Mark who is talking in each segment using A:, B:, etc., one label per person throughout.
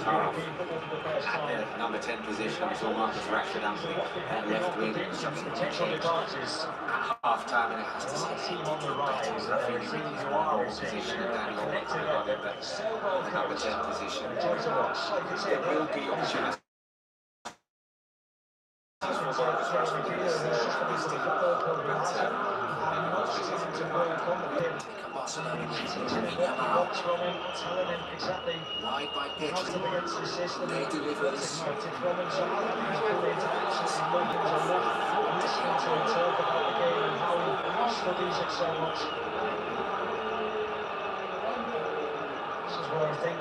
A: half. At the number 10 position, we saw Marcus Rashford Anthony at left wing, subsequently changed at half-time, and it has to say he did look better with Rafinha in his more normal position, and Danny Olmo coming on in the number 10 position. There will be opportunities for Marcus Rashford in this team, but Barcelona needs Yamal. Wide by Pedri. They deliver this.
B: I think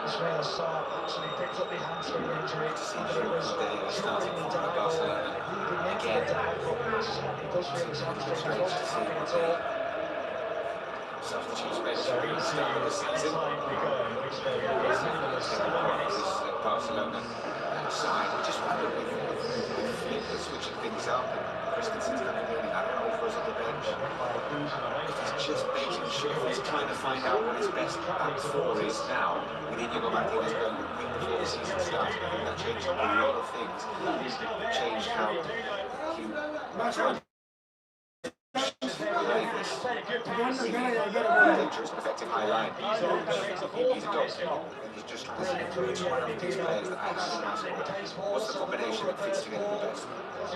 B: Ismail Assar actually picked up the hamstring injury. It was starting to Barcelona again. He does feel his hamstring is not happy at all.
A: Substitutes bench at the start of the season. Barcelona side. I just wonder if Flip is switching things up and Christensen's coming in and Aaron Over's on the bench. If he's just making sure he's trying to find out what his best back four is now, and then you go back in as well a week before the season started. I think that changed a lot of things. Changed how he dangerous, effective high line. He's a dog. He's just trying to see which one of these players that actually has what's the combination that fits together the best.
C: The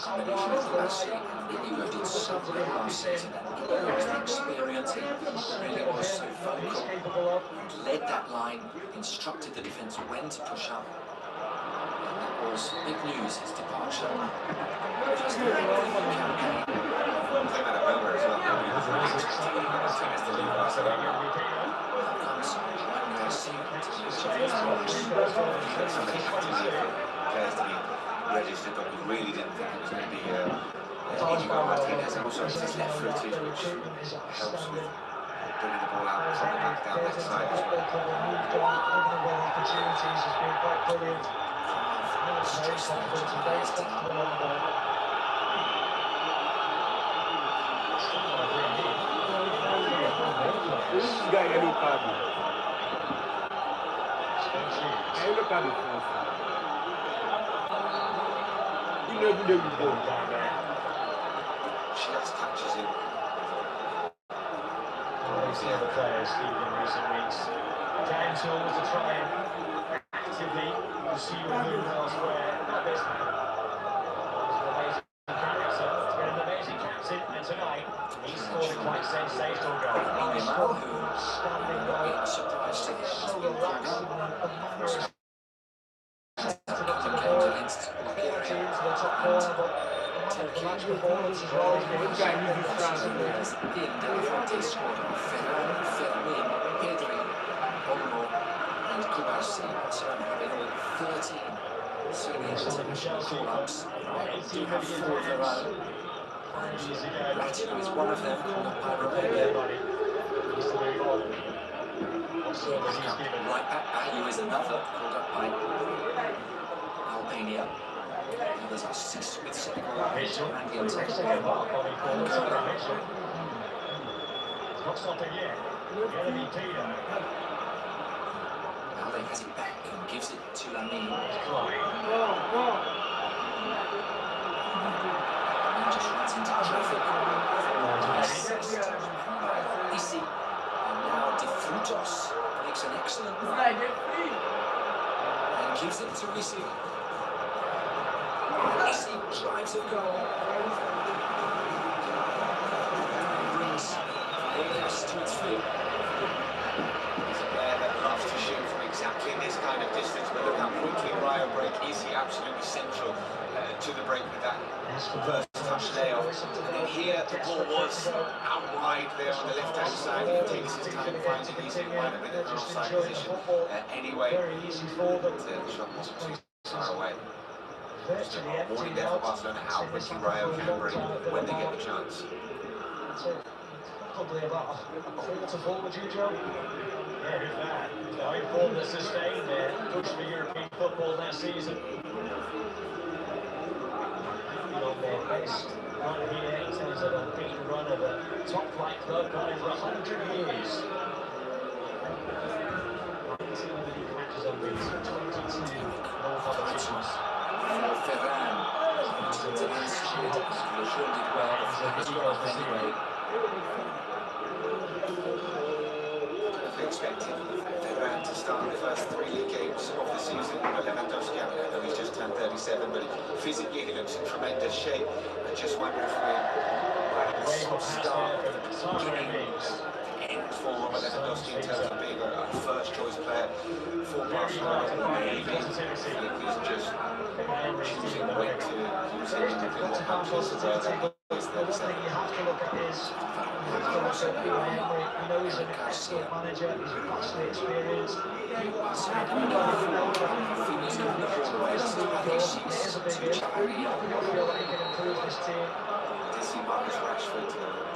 C: combination of Messi and Inigo did so well last season. Inigo was the experience, he really was so vocal, led that line, instructed the defence when to push up. And that was big news, his departure. Just a campaign.
A: Came out of nowhere as well. Nobody was really expecting Martinez to leave Barcelona.
C: How comes when Messi continues to
A: Somebody had to leave players to be registered, but we really didn't think it was going to be Inigo Martinez. And also it's his left footage, which helps with bringing the ball out, dropping back down that side as well.
B: Opportunities has been quite brilliant.
C: stress that
D: Esse ganha no cabo. Aí no cabo fofo. E não é do dedo bom,
A: She has touches in.
B: We've seen the players in recent weeks. James Hill to try and actively pursue a move elsewhere. Not this man. He's an amazing captain, and tonight he scored quite sensational goal. He scored standing goal.
C: surprised to hear
B: So relaxed and manner
C: against
B: into the top corner, but the match performance as well.
C: in Delafante squad are Fermin, Pedri, Olmo and Kubasi. Barcelona having all 13 senior international call-ups. Rayo do have 4 of their own. Rayo is one of them, called up by Romania. Right back, Rayo is another, called up by Albania. Others are 6 with Senegal, Randy and Angola.
B: Not stopping yet.
C: Alde has it back and gives it to Lamine. And just runs into traffic. Isi. And now De Frutos makes an excellent run. And gives it to Isi. Isi drives a goal. Brings Vegas to its feet.
A: He's a player that loves to shoot from exactly this kind of distance, but look how quickly Rayo break. Is he absolutely central to the break with that first touch layoff? And then here the ball was out wide there on the left-hand side. He takes his time, finds it easy, might have been in an offside position anyway. The shot wasn't too far away. Just a warning there for Barcelona how quickly Rayo can break when they get the chance.
B: Probably about a quarter forward, would you, Joe? Yeah, if that. High form that's sustained there. Good for European football next season. On their best run here in terms of a beaten run of a top flight club going for 100 years. 19 league matches
C: Ferran. To the inside. Lejeune did well. The flag has gone up anyway.
A: Expected Ferran to start the first 3 league games of the season. Lewandowski, I know he's just turned 37, but physically he looks in tremendous shape. I just wonder if we're start at the beginning end for Lewandowski in terms of being a first choice player for Barcelona. Maybe he's just choosing when to use him in the matches as well.
B: The one thing you have to look at is you know he's an excellent manager, he's vastly experienced. It is a big issue. I feel like he can improve this team.
A: To see Marcus Rashford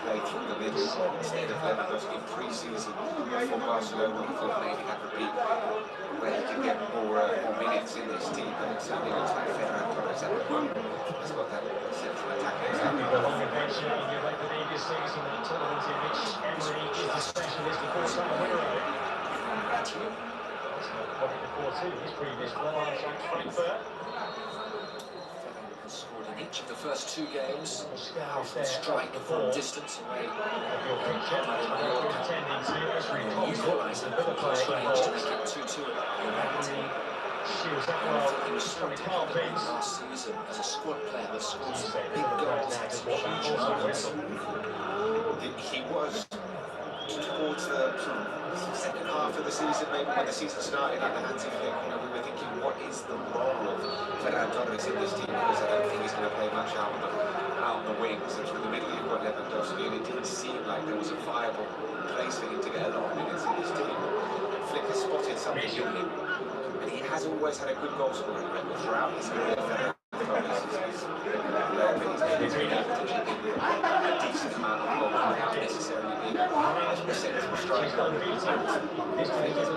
A: play through the middle instead of Lewandowski in pre-season for Barcelona. We thought maybe that would be where he can get more minutes in this team, but it certainly looks like Ferran Torres at the moment has got that central attacker.
B: You read the previous season that tournament in which Emery is a specialist, of course, that winner of it. His previous club, Frankfurt.
C: Scored in each of the first 2 games. Powerful strike from distance away. Equaliser from close range to make it 2-2 at he was struck last season as a squad player that scored some big goals, had some huge moments.
A: He was towards the second half of the season, maybe when the season started under Hansi Flick. We were thinking, what is the role of Ferran Torres in this team? Because I don't think he's going to play much out on the wings. And through the middle, you've got Lewandowski, and it didn't seem like there was a viable place for him to get a lot of minutes in this team. Flick has spotted something in him, and he has always had a good goal scoring record throughout his career. Ferran Torres is maybe able to chip in a decent amount of goals without necessarily being a central striker. He's been able to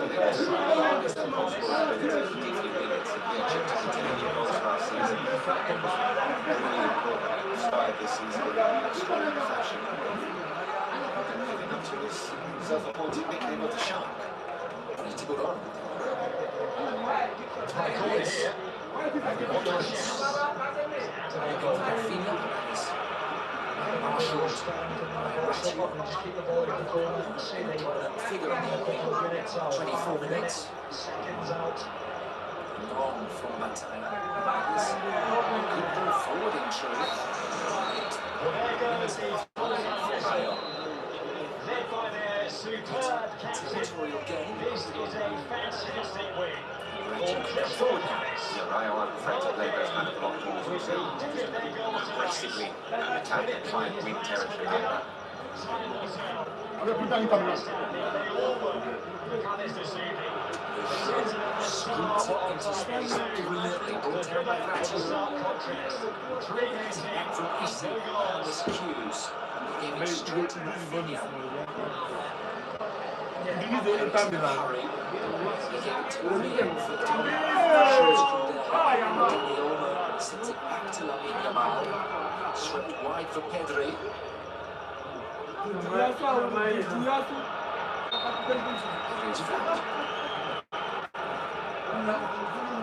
A: harness that goal scoring ability for deeply minutes. He chipped in 10 goals last season. Really important. He started this season in extraordinary fashion. Living up to his self-appointed nickname of the Shark.
C: He's tickled on. Marshalled figure on the opening 24 minutes. Long from Matane. Good ball forward in truth. Rayo. Territorial game.
B: This is a fantastic win.
A: Rayo, I'm afraid to play those kind of block balls also aggressively attack and try and win territory like that.
C: Scooped it into space brilliantly. Brought down by Rayo. Back from Issa on this cues. Gave it straight to Rafinha. Hurry. He gave it to William for Shoots from there. Daniel sends it back to Lamine Yamal. Swept wide for Pedri. Pedri's fouled.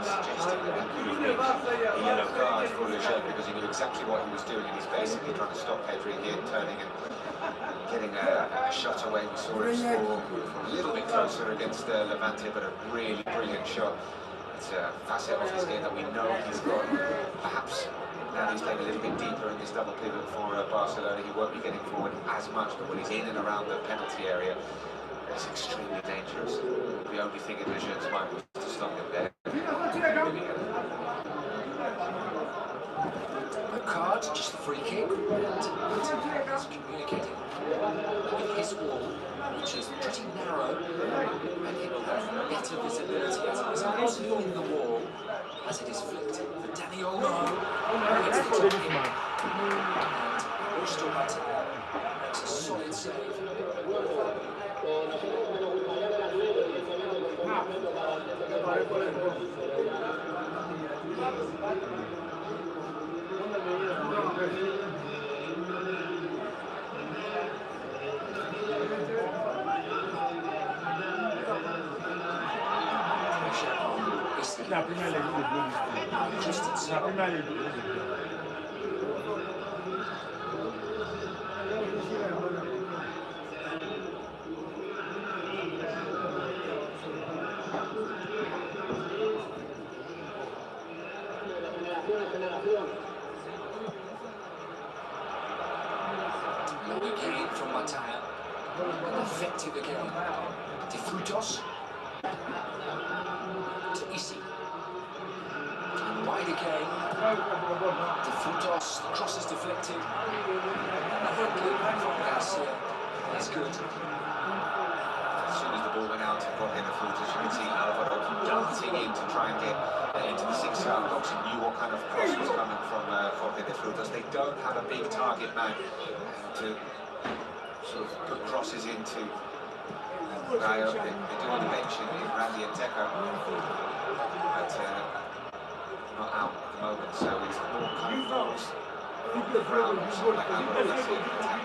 A: Suggesting that could have been a yellow card for Lejeune because he knew exactly what he was doing, and he's basically trying to stop Pedri here, turning and getting a shot away. We saw him score a little bit closer against Levante, but a really brilliant shot. It's a facet of his game that we know he's got. Perhaps now he's playing a little bit deeper in this double pivot for Barcelona, he won't be getting forward as much, but when he's in and around the penalty area, it's extremely dangerous. The only thing in Lejeune's mind was to stop him there.
C: No card, just the free kick. And he's communicating with his wall, which is pretty narrow, and it will have better visibility as it is also in the wall as it is flicked for Dani Olmo. It's the top in, and Augusto Matane makes a solid save.
D: Na Premier League, we do this thing.
C: Christensen.
D: Na Premier League, we do this thing.
C: Long again from Mataya. And effective again. De Frutos. To Isi. And wide again. De Frutos. The cross is deflected. And from Garcia. That's good.
A: As soon as the ball went out and got in the foot, as you can see Alvaro dancing in to try and get into the 6-yard box. He knew what kind of cross was coming from the Frutos. They don't have a big target man to sort of put crosses into Rayo. They do on the bench in Randy and Teco, but not out at the moment. So it's more kind of balls from the ground, someone like Alvaro that's in attack.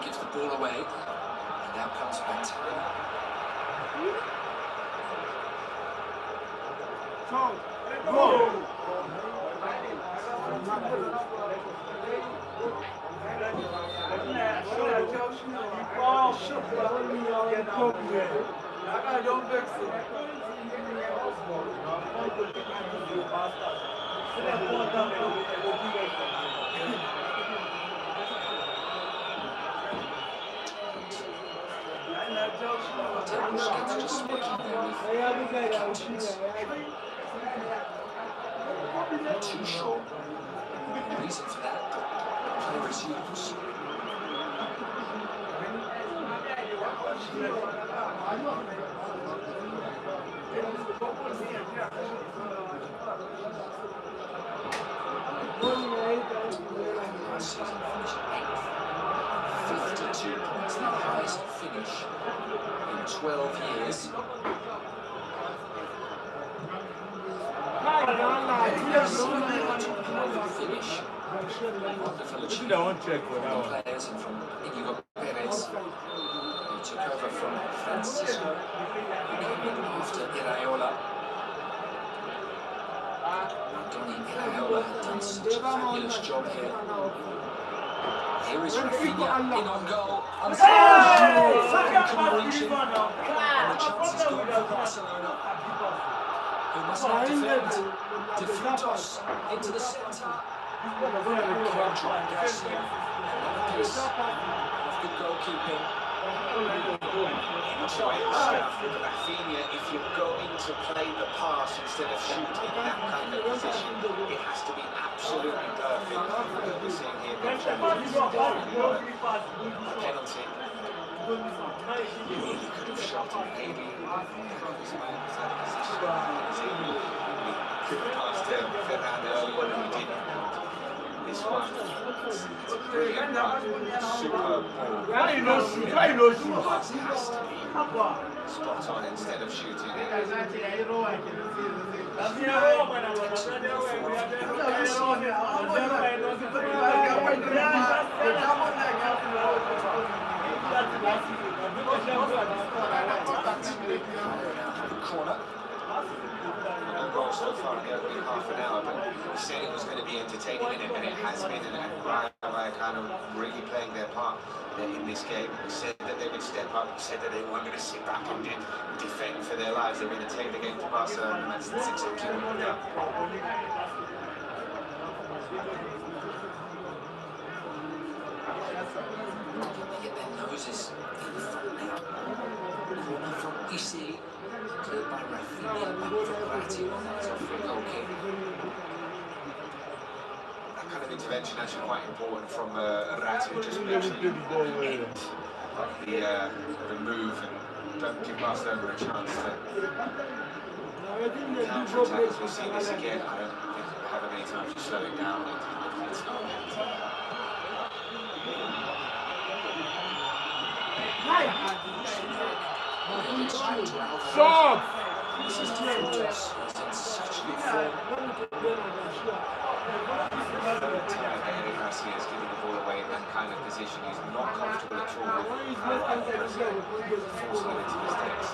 C: Gives the ball away, and now comes Valecano. Just working there with captains. Too short. The reason for that, player is used. Last season finished 8th. 52 points, the highest finish in 12 years. Finish. Wonderful achievement from players and from Inigo Perez, who took over from Francisco, who came in after Iraola. Donny Iraola had done such a fabulous job here. Here is Rafinha in on goal. Couldn't reach him. And the chance is gone for Barcelona, who must now defend. De Frutos into the centre. Contra Garcia. Another piece of good goalkeeping.
A: Rafinha, if you're going to play the pass instead of shooting in that kind of position, it has to be absolutely perfect. We're seeing here a penalty. He really could have shot it, maybe. He could have passed Fernando earlier and he didn't. This one, it's a brilliant run, superb ball.
D: Why you not shoot? Why you not shoot?
A: Pass has to be spot on instead of shooting it.
C: Corner.
A: No goals so far in the opening half an hour, but we said it was going to be entertaining, and it has been. And Valecano really playing their part in this game. We said that they would step up. We said that they weren't going to sit back and defend for their lives. They were going to take the game to Barcelona, and that's exactly what they've done.
C: They get their noses in front now. Corner from Isi, cleared by Rafinha, back from Ratti, that's off for a goal kick.
A: That kind of intervention actually quite important from Ratti, just literally end the move and don't give Barcelona a chance to counter-attack. As we see this again, I don't think we're having any time to slow it down. It's not
D: Shot!
C: This is De Frutos, he's in such good form.
A: Garcia is giving the ball away, and position. He's not comfortable at all with forcing it into mistakes.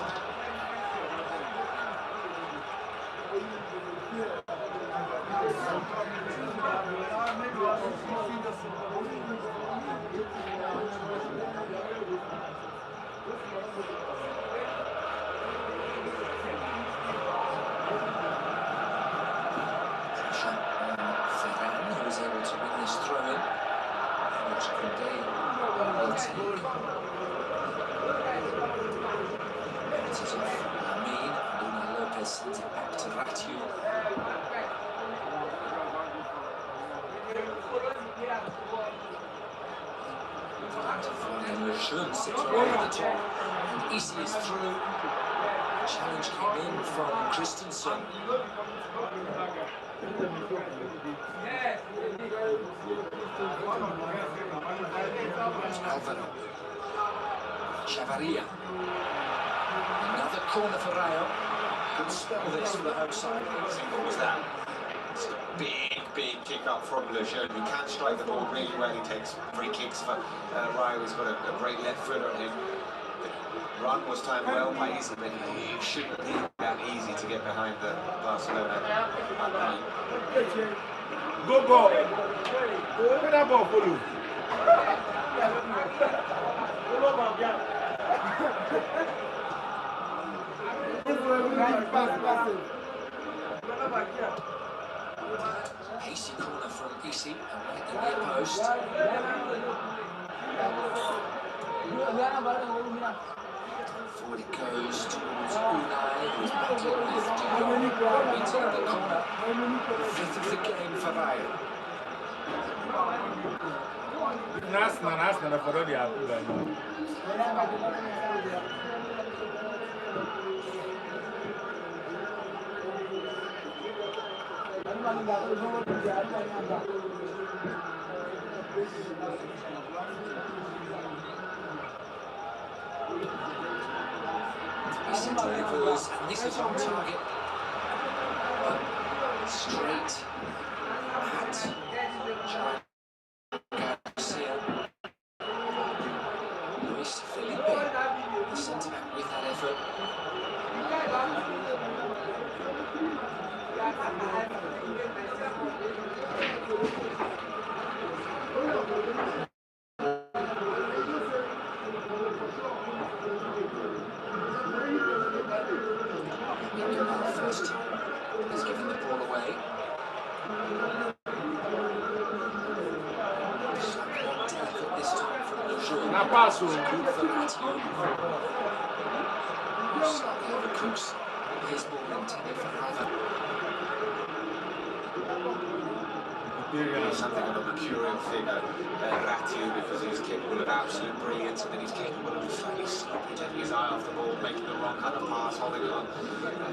C: Who was able to win this throw-in, which Kunde will take. It is off Amin, Luna Lopez sends it back to Rayo. And Lejeune sits right at the top, and Isi is through. Challenge came in from Christensen. Alvaro. Chavaria. Another corner for Rayo. Could spell this for the home side.
A: How simple was that? It's a big kick up from Lejeune, who can strike the ball really well. He takes free kicks for Rayo. He's got a great left foot on him. The run was timed well by Isi, but it shouldn't be that easy to get behind the Barcelona back line.
D: Go ball. Where that ball for you?
C: Hasty corner from Isi, right in the near post. Forward it goes towards Unai, who's battling with Dion, meeting the corner. Fifth of the game for Rayo.
D: Nasna for all the approval.
C: Isi delivers, and this is on target. Straight at Garcia. Luis Felipe, the centre back with that effort. First time has given the ball away. Delicate this time from Lejeune. Good for Rayo. Slightly overcooks his ball intended for Rayo.
A: He's something of a mercurial figure, Rayo, because he's capable of absolute brilliance, and then he's capable of slightly sloppy, taking his eye off the ball, making the wrong kind of pass, holding it on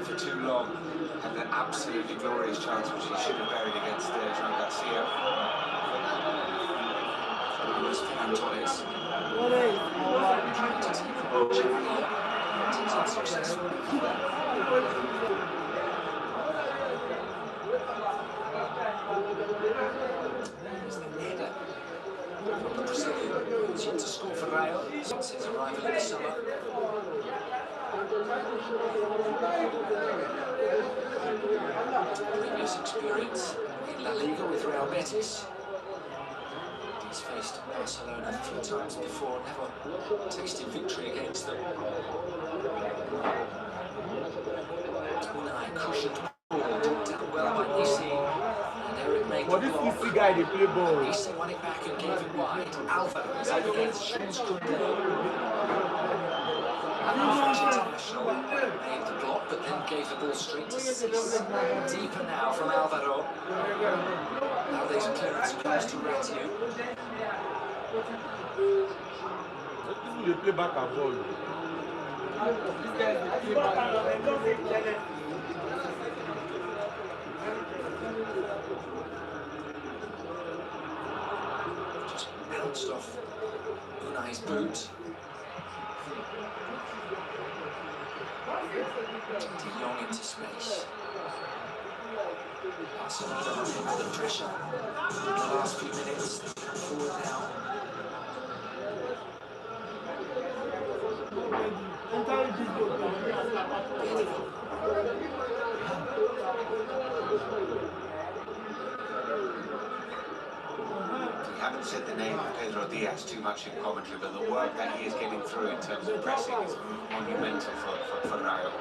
A: for too long, and an absolutely glorious chance which he should have buried against Jean Garcia.
C: Luis Torres trying to take the ball. Chavaria is unsuccessful. From the Brazilian, who's yet to score for Rayo since his arrival in the summer. Previous experience in La Liga with Real Betis. He's faced Barcelona a few times before, never tasted victory against them. Unai cushioned ball, done well by Isi.
D: What is this guy they play ball?
C: Isi won it back and gave it wide. Alvaro is up against Jules Kunde. French international made the block, but then gave the ball straight to Sis. Deeper now from Alvaro. Now there's clearance comes to Rayo.
D: They play back a ball.
C: Just bounced off Unai's boot. De Jong into space. Barcelona under pressure in the last few minutes. Forward now.
A: We haven't said the name of Pedro Diaz too much in commentary, but the work that he is getting through in terms of pressing is monumental for Rayo.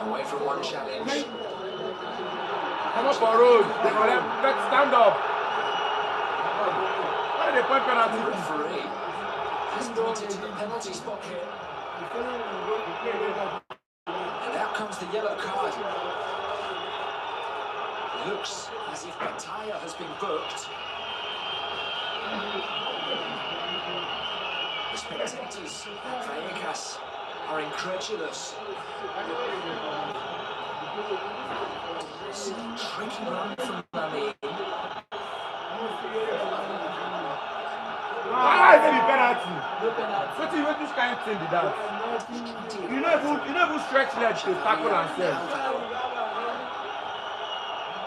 C: Away from one challenge.
D: Come up for road. Let's stand up. Why did they point penalty?
C: The referee has pointed to the penalty spot here. And out comes the yellow card. Looks as if Batalla has been booked. The spectators at Vallecas are incredulous. Tricky run from Lamin.
D: Why is it the penalty? What this kind of thing be that? You know who stretch legs to tackle and serve.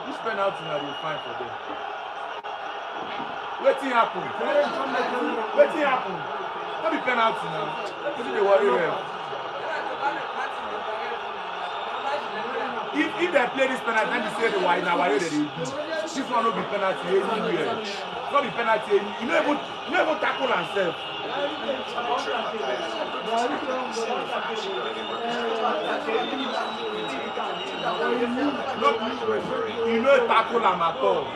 D: This penalty now you find for them. Wetin happen? Wetin happen? Not the penalty now. This is the worry ref. If they play this penalty, then they say the why now why they do. This one no be penalty anywhere. Not be penalty. You know even tackle and serve. You know tackle and at all.
A: I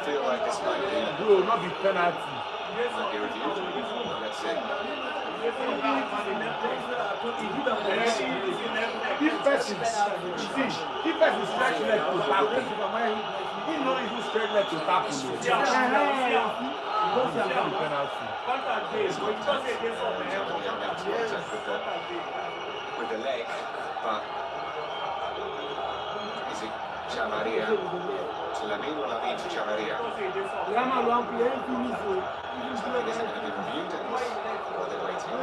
A: feel like this might be.
D: Bro, not be penalty.
A: Might be reviewed. Let's see.
D: This person, this person stretch leg to tackle. He know he will stretch leg to tackle.
A: With the leg, but is it Chavaria to Lamin or Lamin to Chavaria? I think it's going to be reviewed and while they're waiting.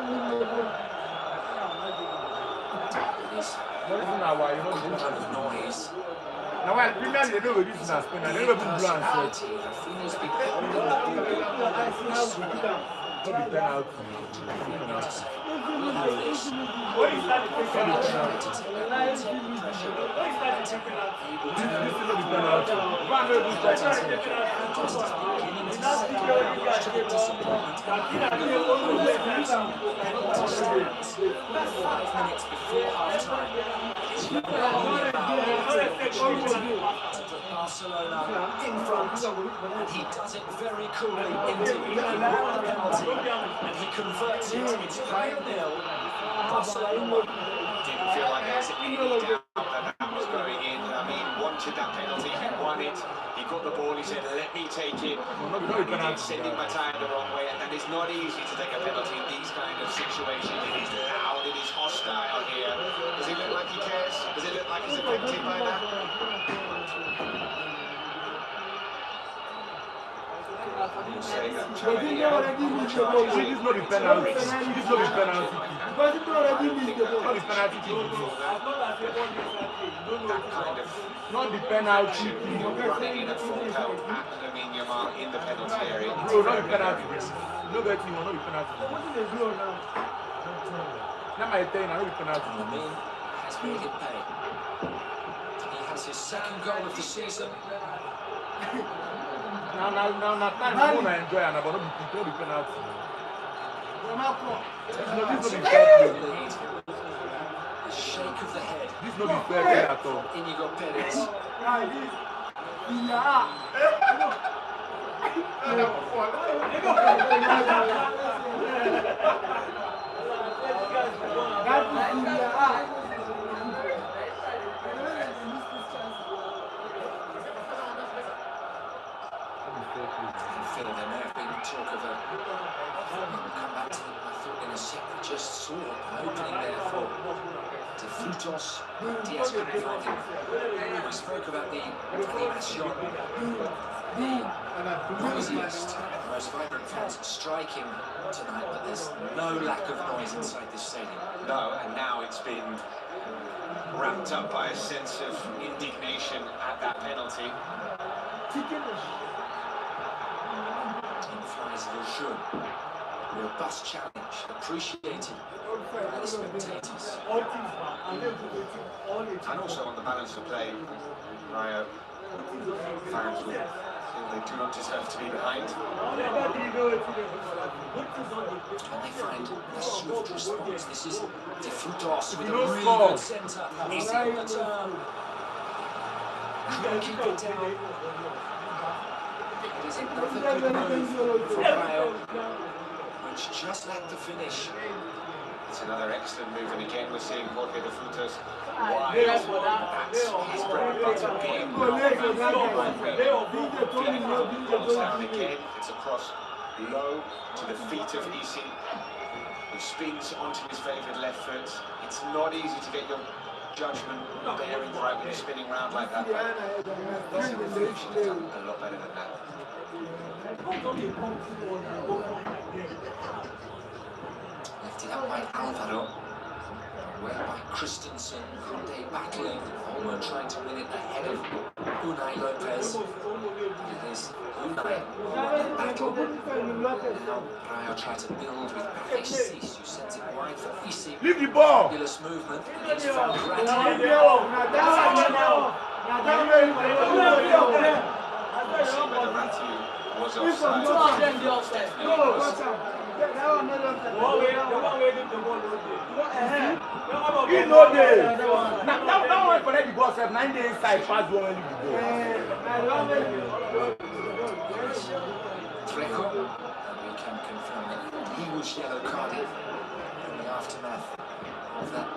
C: Noise.
D: Now, while Premier they don't reduce in a spin, and they don't even blow and set. Don't be penalty.
C: Barcelona in front, and he does it very coolly indeed. He won the penalty, and he converts it. It's 3-0. Barcelona
A: Didn't feel like there was any doubt that was going in. I mean, wanted that penalty, he won it. He got the ball, he said, let me take it. He did, sending Mataya the wrong way, and it's not easy to take a penalty in these kind of situations. It is loud, it is hostile here. Does it look like he cares? Does it look like he's affected by that? Saying that Chavaria,
D: This is not the penalty. This is not the penalty. Because it's already missed the ball. Not the penalty kick.
A: that kind of
D: Not the penalty kick.
A: running in at full pelt at Lamine Yamal in the penalty area.
D: Bro, not the penalty. No betting, not the penalty. Now my thing, not the penalty.
C: Lamin has made it pay. He has his second goal of the season.
D: Now, time you want to enjoy and about not the penalty. This is not the fair play.
C: A shake of the head.
D: This is not the fair play at all.
C: Inigo Perez. I feel there may have been talk of a... We'll come back to it, I thought, in a separate just saw an opening there for De Frutos. Diaz couldn't find him. We spoke about the animation, the noisiest, most vibrant fans striking tonight, but there's no lack of noise inside this stadium.
A: No, and now it's been ramped up by a sense of indignation at that penalty.
C: In flies Le Jeu. Robust challenge, appreciated by the spectators.
A: And also on the balance of play, Rayo fans will feel they do not deserve to be behind.
C: And they find a swift response. This is De Frutos with a really good centre. He's in the turn. Couldn't keep it down. It is another good move from Rayo, which just lacked the finish.
A: It's another excellent move, and again we're seeing Jorge De Frutos wide. That's his bread and butter, being and again it's across low to the feet of Isi, who spins onto his favoured left foot. It's not easy to get your judgment bearing right when you're spinning round like that, but Isi should have done a lot better than that.
C: Lifted up by Alvaro, away by Christensen, Conde battling, Olmo trying to win it ahead of Unai Lopez. It is Unai in battle. Now Rayo try to build with Alexis, who sends it wide for Isi.
D: Leave the ball!
C: Fabulous movement, and he's found Rayo.
A: Was offside.
D: He know this. Now one connect the ball, 9 days inside, pass one when you go.
C: Trejo, and we can confirm that he was yellow carded in the aftermath of that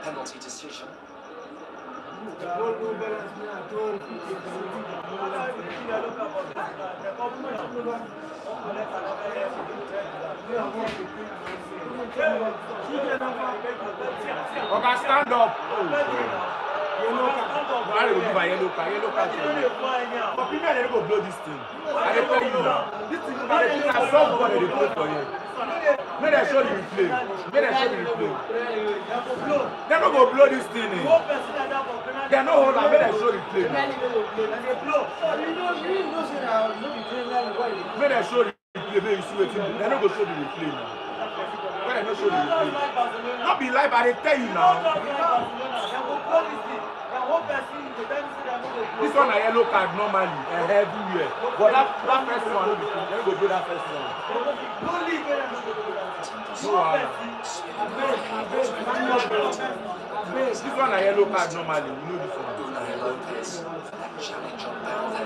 C: penalty decision.
D: Okay, stand up. Yellow card. I will give a yellow card. Yellow card. But people are going to blow this thing. I tell you now. This thing is a soft ball they play for you. May they show the replay. May they show the replay. They're not going to blow this thing in. They're not holding. May they show the replay. May they show the replay. May you see what they're not going to show the replay now. May they not show the replay. Not be live, but they tell you now. This one a yellow card normally, everywhere. But that first one, let me go do that first one. This one a yellow card normally, you know this one.
C: Unai Lopez for that challenge on Balde.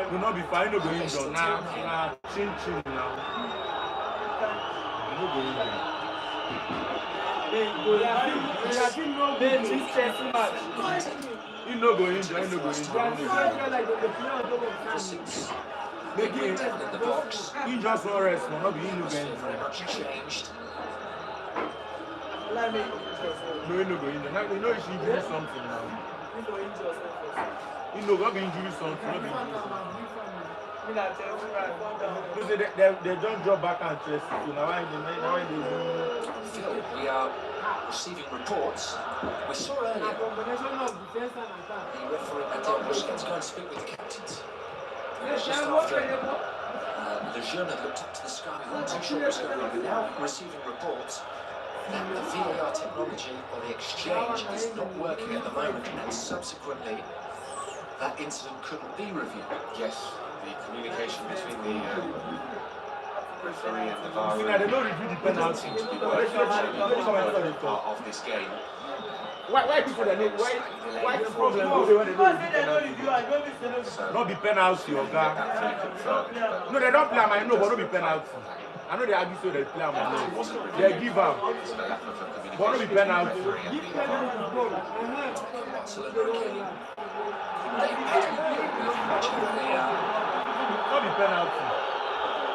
D: Do not be fine, no going down now. Chin now. No going down. You no going down, you no going
C: down. In the box.
D: You just want rest, man. Not be in no going
C: Very much changed.
D: No, you no going down. You know you should do something now. You know, God be injury something. They don't drop back and chest. So now why they do?
C: Phil, we are receiving reports. We saw earlier the referee Mateo Busquets go and speak with the captains. It was just after the journal looked up to the sky. We weren't too sure what was going on. We're now receiving reports that the VAR technology or the exchange is not working at the moment, and subsequently that incident couldn't be reviewed.
A: Yes, the communication between the referee and the VAR
D: doesn't
A: seem to be working part of this game.
D: Why people that need why the problem go when they don't not be penalty or
A: that free confirmed.
D: no, they don't play. I know, but not be penalty. I know they argue so they play him. They give him. But no be penalty. Not be penalty.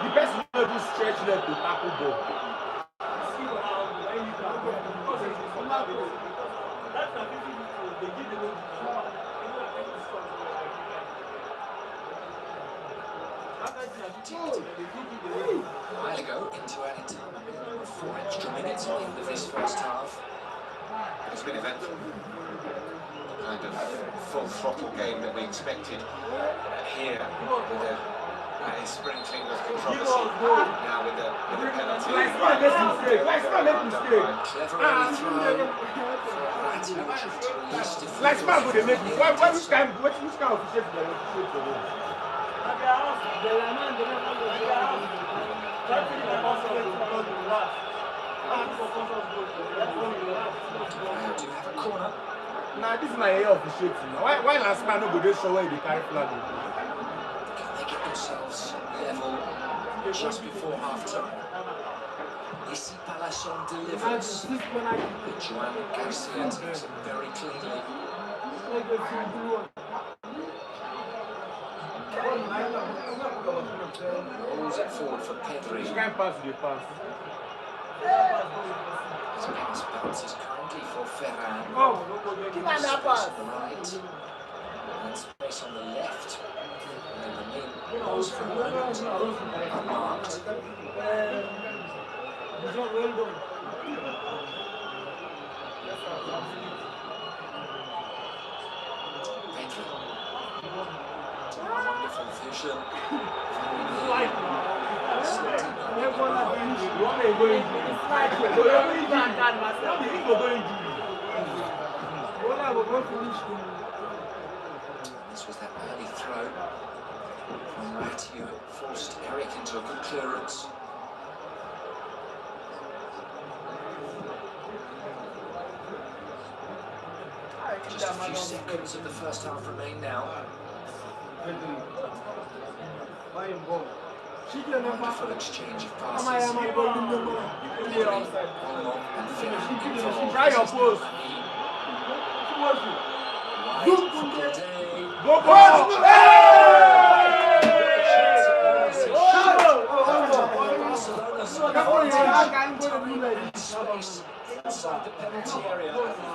D: The person will do stretch leg to tackle ball.
C: A while ago into added time, 4 extra minutes at the end of this first half.
A: It's been eventful. The kind of full throttle game that we expected here with a sprinkling of controversy. Now with the penalty.
C: Clever early throw for Rayo to release defenders.
D: Like Spam would make which kind of shape they want to shape for him?
C: Rayo do have a corner.
D: Nah, this is my area of the shape. Why last man no go dey show where they carry flag?
C: Can they get themselves level just before half time? Issy Palacion delivers. Joan Garcia takes it very cleanly. Rolls it forward for Pedri.
D: Which kind of pass do they pass?
C: His pass bounces kindly for Ferran.
D: Give me that pass.
C: Right. And space on the left. And then the main rolls for a moment. Unmarked. Pedri. Wonderful vision. This was that early throw from Rayo. Forced Eric into a good clearance. Just a few seconds of the first half remain now. Wonderful exchange of passes. Olmo and Ferran involved.
D: Try your post.
C: Wide for Gade.
D: Go post!
C: Space inside the penalty area,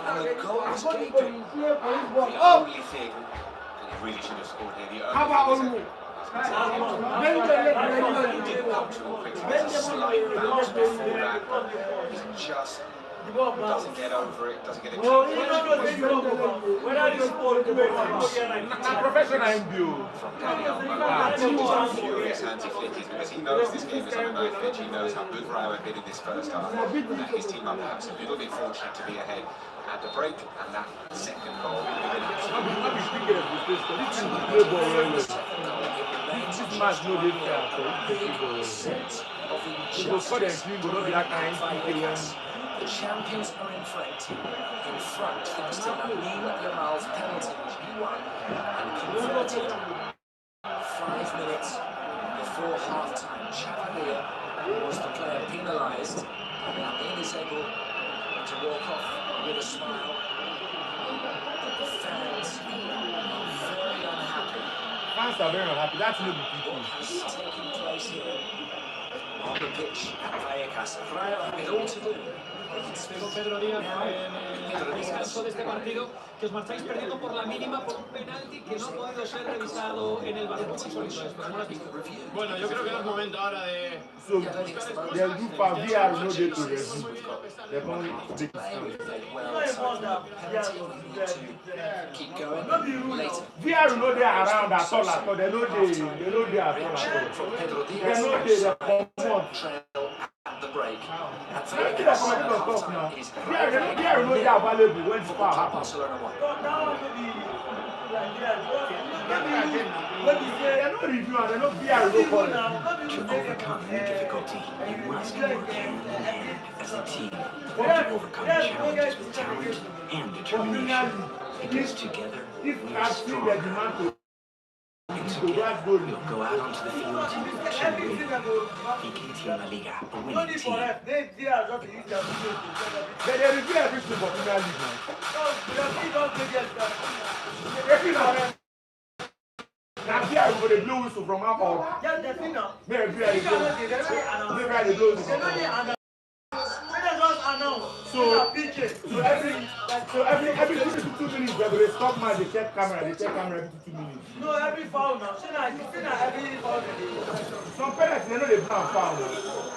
C: and the goal is gaping.
A: The only thing, and he really should have scored here, the only thing is he didn't come too quickly. There's a slight bounce before that, but he just doesn't get over it, doesn't get it.
D: Not professional in view.
A: From Daniel, furious anti-flickers because he knows this game is on a knife edge. He knows how good Rayo have been in this first half. His team are perhaps a little bit fortunate to be ahead at the break, and that second goal would have been
C: The champions are in front thanks to Lamine Yamal's penalty, which he won and converted 5 minutes before half-time. Chevalier was the player penalised, and Lamine is able to walk off with a smile. But the fans are very unhappy.
D: Fans are very unhappy. That's no big deal.
C: What has taken place here on the pitch at Vallecas? Rayo have it all to do.
B: Pero Pedro Díaz en el descanso de este partido, que os marcháis perdiendo por la mínima por un penalti que no ha podido ser revisado en el Valecano. Bueno, yo creo que no es momento ahora de...
D: So, they'll do for VR, no day to review. They're going to take
C: Keep going later.
D: VR, no they are around at all. They know they are at all. They know they are
C: At the break. At
D: Barcelona won.
E: To overcome the difficulty, you must work hand in hand as a team. To overcome challenges with talent and determination. Because together, we are strong. In
C: together, we'll go out onto the field to win. PKT La Liga, a winning team.
D: They review everything for Premier League now. Now here we go the blue whistle from Apple. Yeah, the thing now. Maybe the blue whistle. So every 2 minutes they stop match, they check camera every 2 minutes.
B: No, every foul now. Every foul.
D: Some parents they know they blow foul.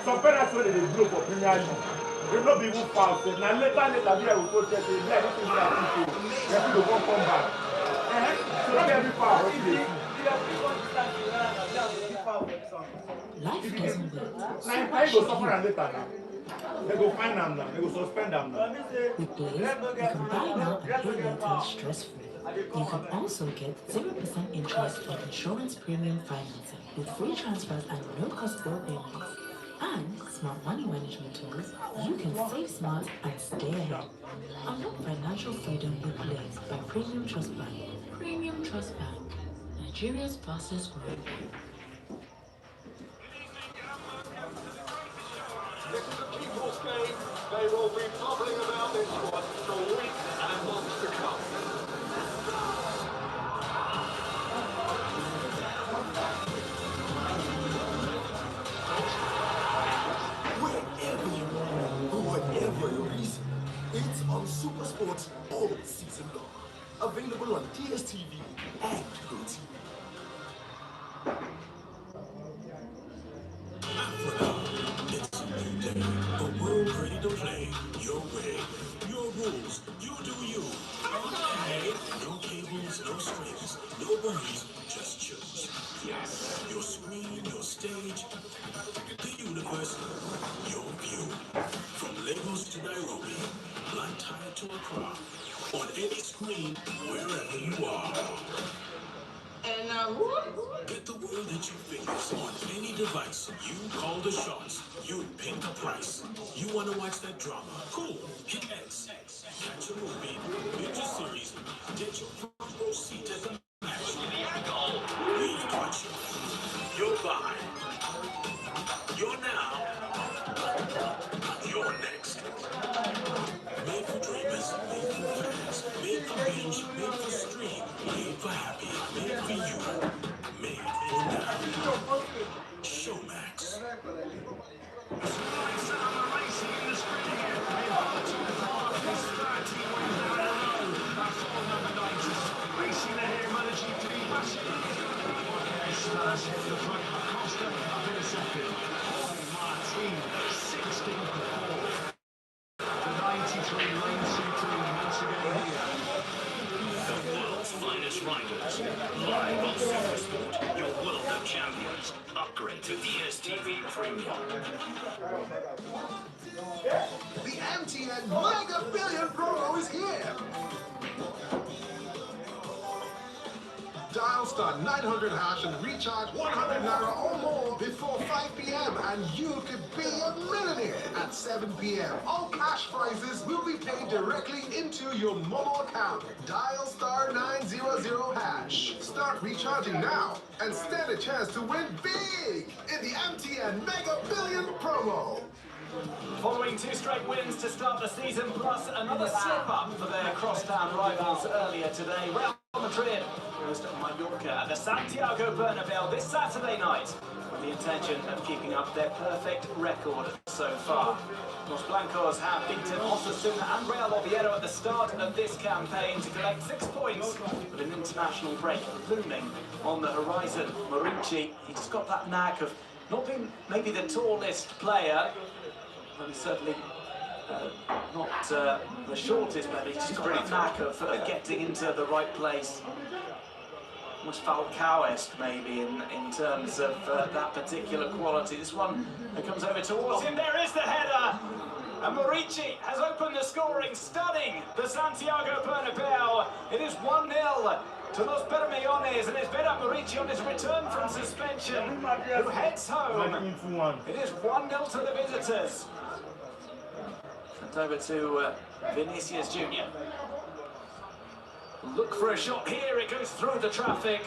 D: Some parents know they blow for Premier League. They not be even foul. Now later we go check it. Like this is what they have to come back. So not every foul.
F: Life doesn't work.
D: Now you go suffer and later now. They go find them now. They go suspend them now.
F: With Blaze, you can buy now and pay later stress-free. You can also get 0% interest on insurance premium financing with free transfers and no-cost bill payments. And smart money management tools, you can save smart and stay ahead. Unlock financial freedom with Blaze by Premium Trust Bank. Premium Trust Bank, Nigeria's fastest growing bank.
G: This is a people's game. They will be bubbling about this one for weeks and months to come.
H: Wherever you are, for whatever your reason, it's on Super Sports all season long. Available on DSTV and GoTV.
I: It's a new day, a world ready to play your way, your rules, you do you. Okay, no cables, no strings, no worries, just choose. Yes, your screen, your stage, the universe, your view. From Lagos to Nairobi, Blantyre to Accra, on any screen, wherever you are.
J: And
I: get the world at your fingers on any device. You call the shots. You pick the price. You want to watch that drama? Cool. Hit X. Catch a movie. Binge a series. Get your front row seat at the match. We've got you. You're by. You're now. You're next. Made for dreamers. Made for fans. Made for binge. Made for stream. Made for happy. Made for you. Made for now. Showmax.
E: Finest riders, live on Supersport, your World Cup champions. Upgrade to DSTV Premium.
H: The MTN Mega Billion promo is here. Dial star 900 hash and recharge 100 naira or more before 5 p.m. and you could be a millionaire. At 7 p.m., all cash prizes will be paid directly into your Momo account. Dial star 900 hash. Start recharging now and stand a chance to win big in the MTN Mega Billion promo.
K: Following 2 straight wins to start the season, plus another slip-up for their crosstown rivals earlier today. Real Madrid goes to Mallorca at the Santiago Bernabeu this Saturday night with the intention of keeping up their perfect record so far. Los Blancos have beaten Osasuna and Real Oviedo at the start of this campaign to collect 6 points with an international break looming on the horizon. Maurici, he just got that knack of not being maybe the tallest player, but he's certainly not the shortest, but he's just got that knack of getting into the right place. Almost Falcao-esque maybe in terms of that particular quality. This one comes over towards him. There is the header! And Maurici has opened the scoring, stunning the Santiago Bernabeu. It is 1-0 to Los Bermejones, and it's Vedat Maurici on his return from suspension, who heads home. It is 1-0 to the visitors. Sent over to Vinicius Jr. Look for a shot here, it goes through the traffic.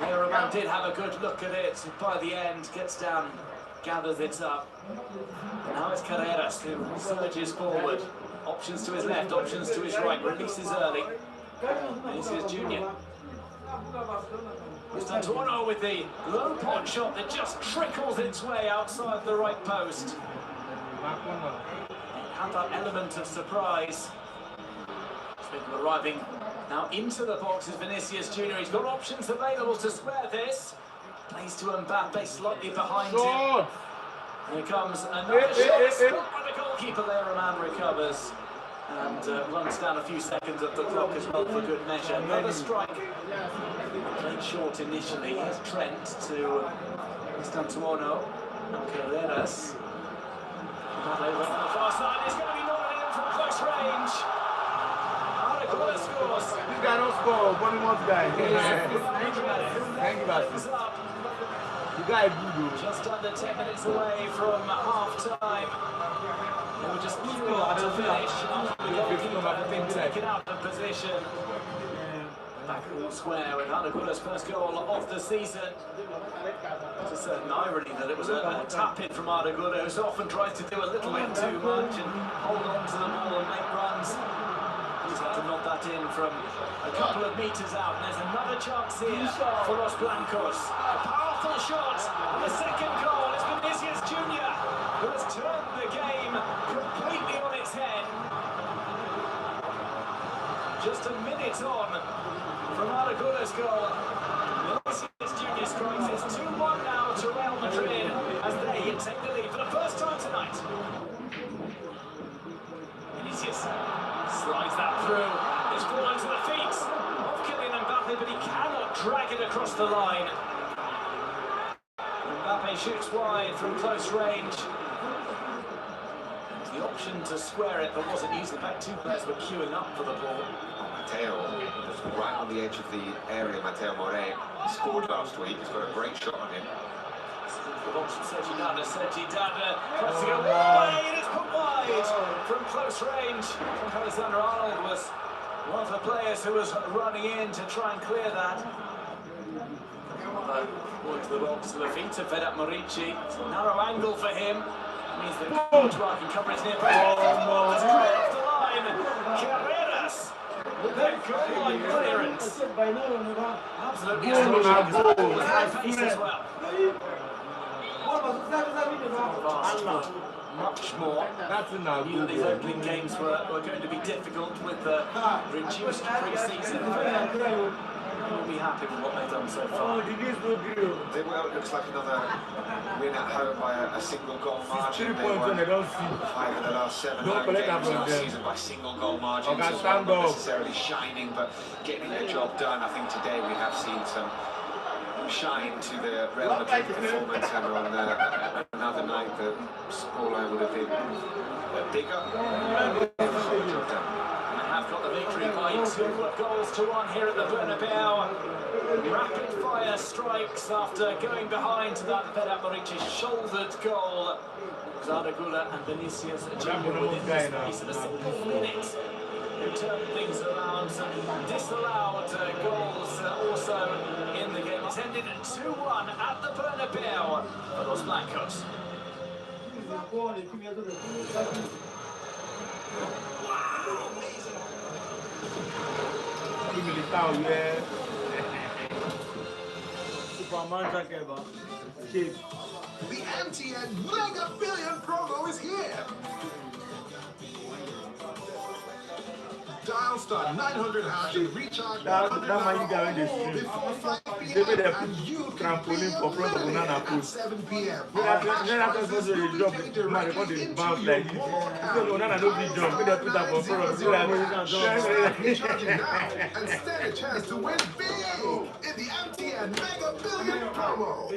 K: Eraman did have a good look at it. By the end, gets down, gathers it up. Now it's Carreras who surges forward. Options to his left, options to his right. Releases early. Vinicius Junior. Antonio with the low pot shot that just trickles its way outside the right post. Had that element of surprise. Smith arriving now into the box is Vinicius Junior. He's got options available to square this. Plays to Mbappe slightly behind him. Here comes another shot by the goalkeeper there. Eraman recovers and runs down a few seconds of the clock as well for good measure. Another strike. Played short initially. Here's Trent to Stantuono and Carreras. Over on the far side. It's going to be nodded in from close range. Aragula scores.
D: This guy don't score. One guy. Thank you, Basti. The guy good.
K: Just under 10 minutes away from half-time. They were just queuing to finish after the goalkeeper had been taken out of position. Back all square with Aragula's first goal of the season. It's a certain irony that it was a tap-in from Aragula, who so often tries to do a little bit too much and hold on to the ball and make runs. He's had to knock that in from a couple of metres out. And there's another chance here for Los Blancos. A powerful shot, and the second goal is Vinicius Junior, who has turned the game completely on its head. Just a minute on from Aragula's goal. Vinicius Junior strikes. It's 2-1 now to Real Madrid as they take the lead for the first time tonight. Vinicius slides that through. It's fallen to the feet of Kylian Mbappe, but he cannot drag it across the line. Mbappe shoots wide from close range. The option to square it, but wasn't used. In fact, two players were queuing up for the ball.
A: Mateo was right on the edge of the area. Mateo Morey scored last week. He's got a great shot on him.
K: The box from Sergi Dada crossing it away. It is put wide from close range. Alexander-Arnold was one of the players who was running in to try and clear that. Ball into the box to the feet of Vedat Murici. It's a narrow angle for him. That means the goalkeeper can cover it near post. It's cleared off the line. Carreras with that goal line clearance. Absolutely astonishing. With high pace as well. Much more.
D: That's enough.
K: Knew that these opening games were going to be difficult with the reduced pre-season. We'll be happy with what they've done so far.
A: Well, it looks like another win at home by a single goal margin. They were 5 of the last 7 home games last season by single goal margins. Not necessarily shining, but getting the job done. I think today we have seen some shine to the Real Madrid performance, and on another night the scoreline would have been bigger.
K: Have got the victory by 2-1 here at the Bernabeu. Rapid fire strikes after going behind to that Vedat Murici shouldered goal. Aragula and Vinicius Junior within the space of a single minute who turned things around and disallowed goals also in the game. It's ended at 2-1 at the Bernabeu for Los Blancos.
H: The MTN Mega Billion promo is here. Dial star 900 hash and recharge 100 before 5 p.m. and you can be a millionaire at 7 p.m. Our cash prizes will be paid directly into your Start recharging now and stand a chance to win big in the MTN Mega Billion promo.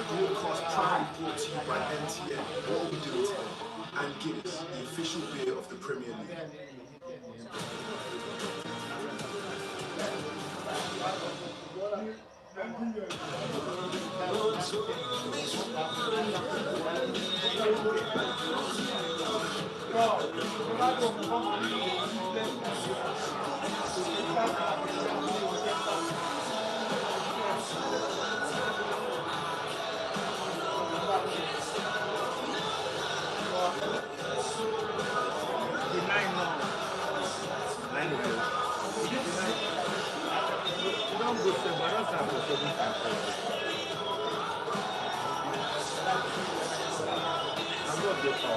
H: Broadcast proudly brought to you by MTN. What we do today. and Guinness, the official beer of the Premier League.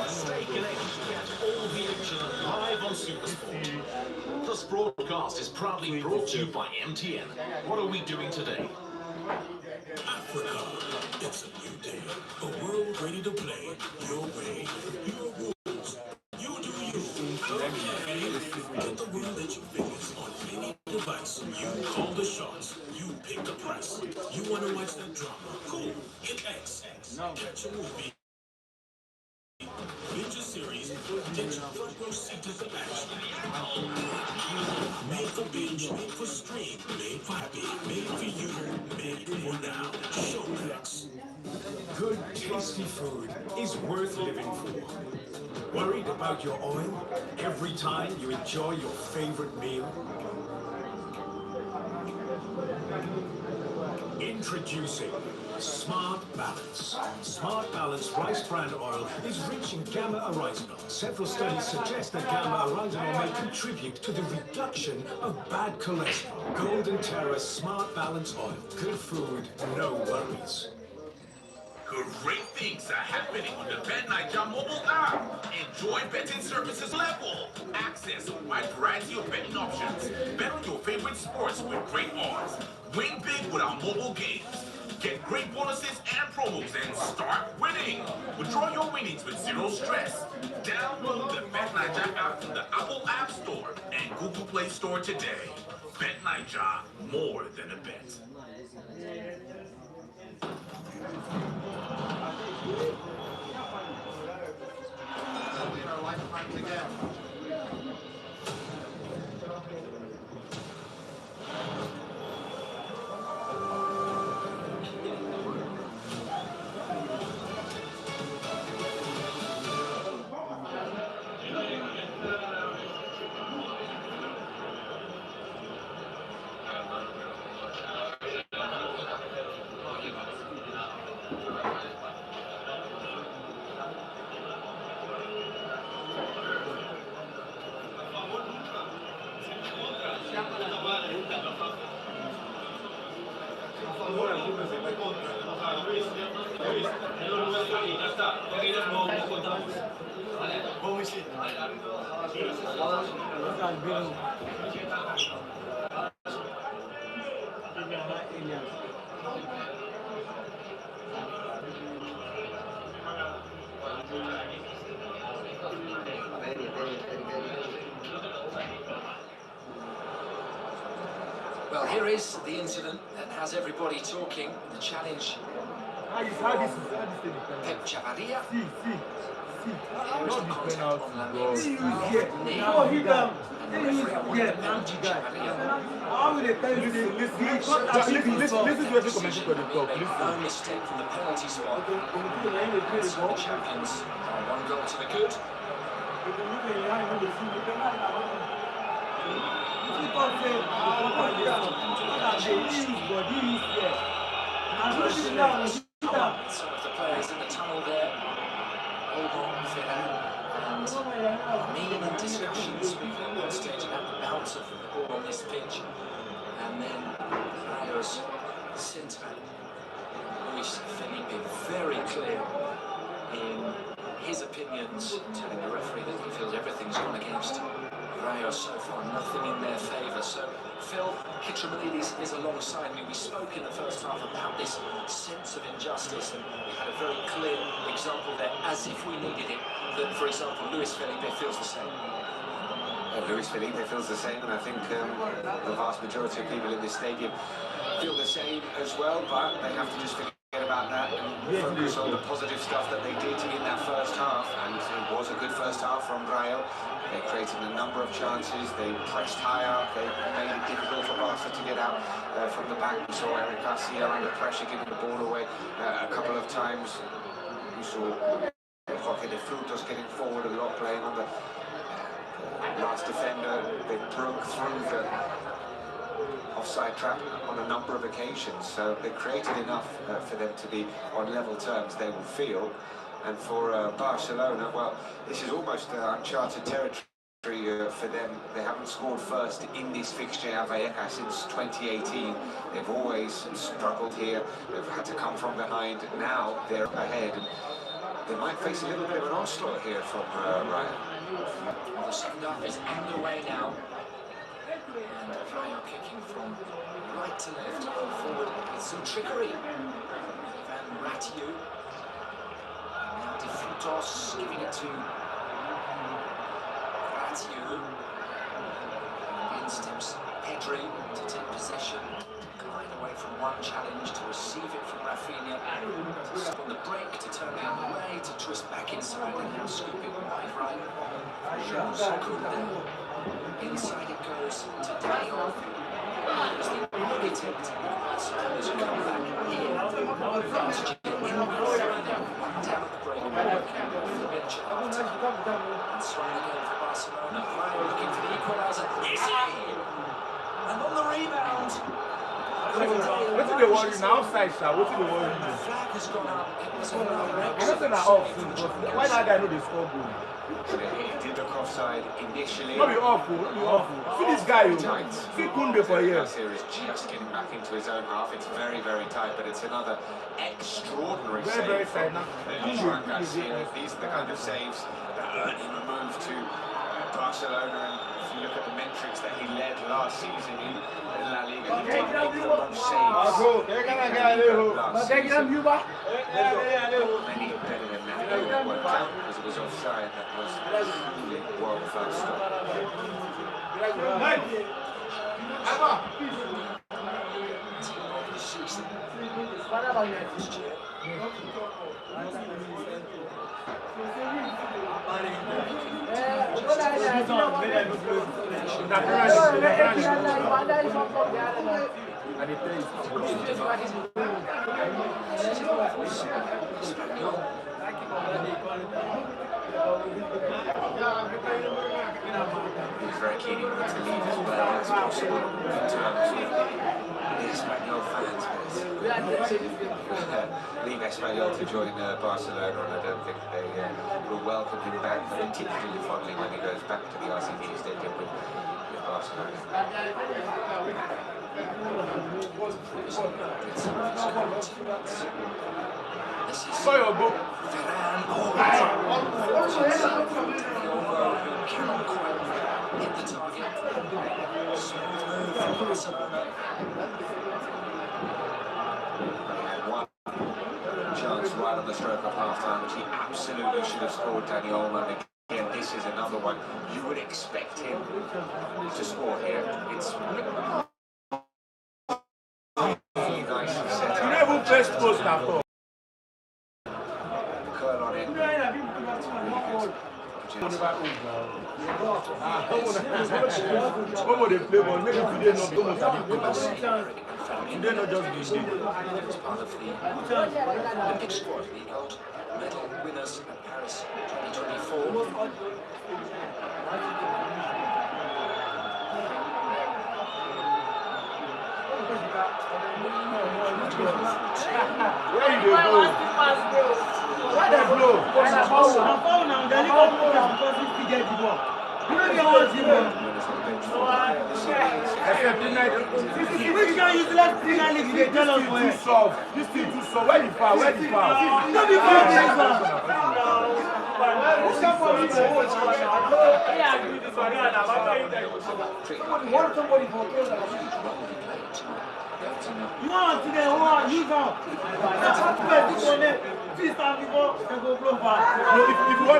I: Stay connected to catch all the action live on Supersport. This broadcast is proudly brought to you by MTN. What are we doing today?
L: Africa, it's a new day. A world ready to play your way, your rules. You do you. Okay. Get the world at your fingers on any device. You call the shots. You pick the price. You want to watch that drama? Cool. Get X. Catch a movie. Ninja series, get your front row seat to the action. Made for binge, made for stream, made for happy, made for you, made for now. Showmax.
M: Good, tasty food is worth living for. Worried about your oil every time you enjoy your favorite meal? Introducing Smart Balance. Smart Balance rice bran oil is rich in gamma-oryzanol. Several studies suggest that gamma-oryzanol may contribute to the reduction of bad cholesterol. Golden Terra Smart Balance oil. Good food, no worries.
I: Great things are happening on the BetNiger mobile app. Enjoy betting services level. Access a wide variety of betting options. Bet on your favorite sports with great odds. Win big with our mobile games. Get great bonuses and promos and start winning. Withdraw your winnings with zero stress. Download the BetNiger app from the Apple App Store and Google Play Store today. BetNiger, more than a bet.
C: Well, here is the incident that has everybody talking. The challenge. Pep Chavaria. Here is the contact on Lamin's left knee. And the referee wanted the penalty Chavaria. No mistake from the penalty spot. And so the champions are 1 goal to the good. Some of the players in the tunnel there, Olmo, Ferran, and Amin in discussions with at one stage about the bounce of the ball on this pitch. And then Rayo's centre, Luis Felipe, very clear in his opinions, telling the referee that he feels everything's gone against Rayo so far, nothing in their favour. So Phil Kitramilidis is alongside me. We spoke in the first half about this sense of injustice, and we had a very clear example there, as if we needed it, that, for example, Luis Felipe feels the same.
A: Luis Felipe feels the same, and I think the vast majority of people in this stadium feel the same as well, but they have to just about that and focus on the positive stuff that they did in that first half, and it was a good first half from Rayo. They created a number of chances, they pressed high up, they made it difficult for Barca to get out from the back. We saw Eric Garcia under pressure giving the ball away a couple of times. We saw Jorge de Frutos getting forward a lot, playing on the last defender. They broke through the offside trap on a number of occasions, so they created enough for them to be on level terms, they will feel. And for Barcelona, well, this is almost uncharted territory for them. They haven't scored first in this fixture at Vallecano since 2018. They've always struggled here. They've had to come from behind. Now they're ahead. They might face a little bit of an onslaught here from Rayo.
C: The second half is underway now. And Rayo kicking from right to left, forward with some trickery. Van Rayo. Now De Frutos giving it to Rayo. In steps Pedri to take possession. Glide away from one challenge to receive it from Rafinha. To stop on the break, to turn the other way, to twist back inside and now scoop it wide right. Inside it goes to Daniel. Who's the architect of Barcelona's comeback here last year in Barcelona. Down at the break, Valecano off the bench at half time. And swung again for Barcelona. Rayo looking for the equaliser. And on the rebound.
D: What's the worry now? Outside shot. What's the worry?
C: The flag has gone up. It was a direct.
D: I don't think off. Why that guy know the score goal?
A: It did look offside initially.
D: Not be awful. Not be awful. See this guy, you. See Kunde for years.
A: Here is just getting back into his own half. It's very, very tight, but it's another extraordinary save.
D: Very tight.
A: These are the kind of saves that earn him a move to Barcelona. And if you look at the metrics that he led last season in La Liga, he did make the most saves. Many better than that. They all worked out because it was offside. That was truly world class stuff. He's very keen to leave as well as possible in terms of the Espanyol fans. Leave Espanyol to join Barcelona, and I don't think they will welcome him back, particularly fondly when he goes back to the RCD Stadium with Barcelona.
C: This is
D: Fire, bro.
C: Ferran. Cannot quite hit the target. Smooth move from Barcelona.
A: He had one chance right on the stroke of half-time, which he absolutely should have scored, Dani Olmo. Again, this is another one. You would expect him to score here. It's really nice set up.
D: You never first post that ball.
A: Curl on it.
D: What would they play ball? Maybe today not almost at the today not just be
C: As part of the Olympic squad, the gold medal winners at Paris 2024.
D: Where you go? Where they blow?
N: Which guy use left finger league? They tell us where.
D: Too soft. This thing too soft. Where the foul? Where the foul?
N: No be foul this one.
C: To
N: You want to get one, use on. If you want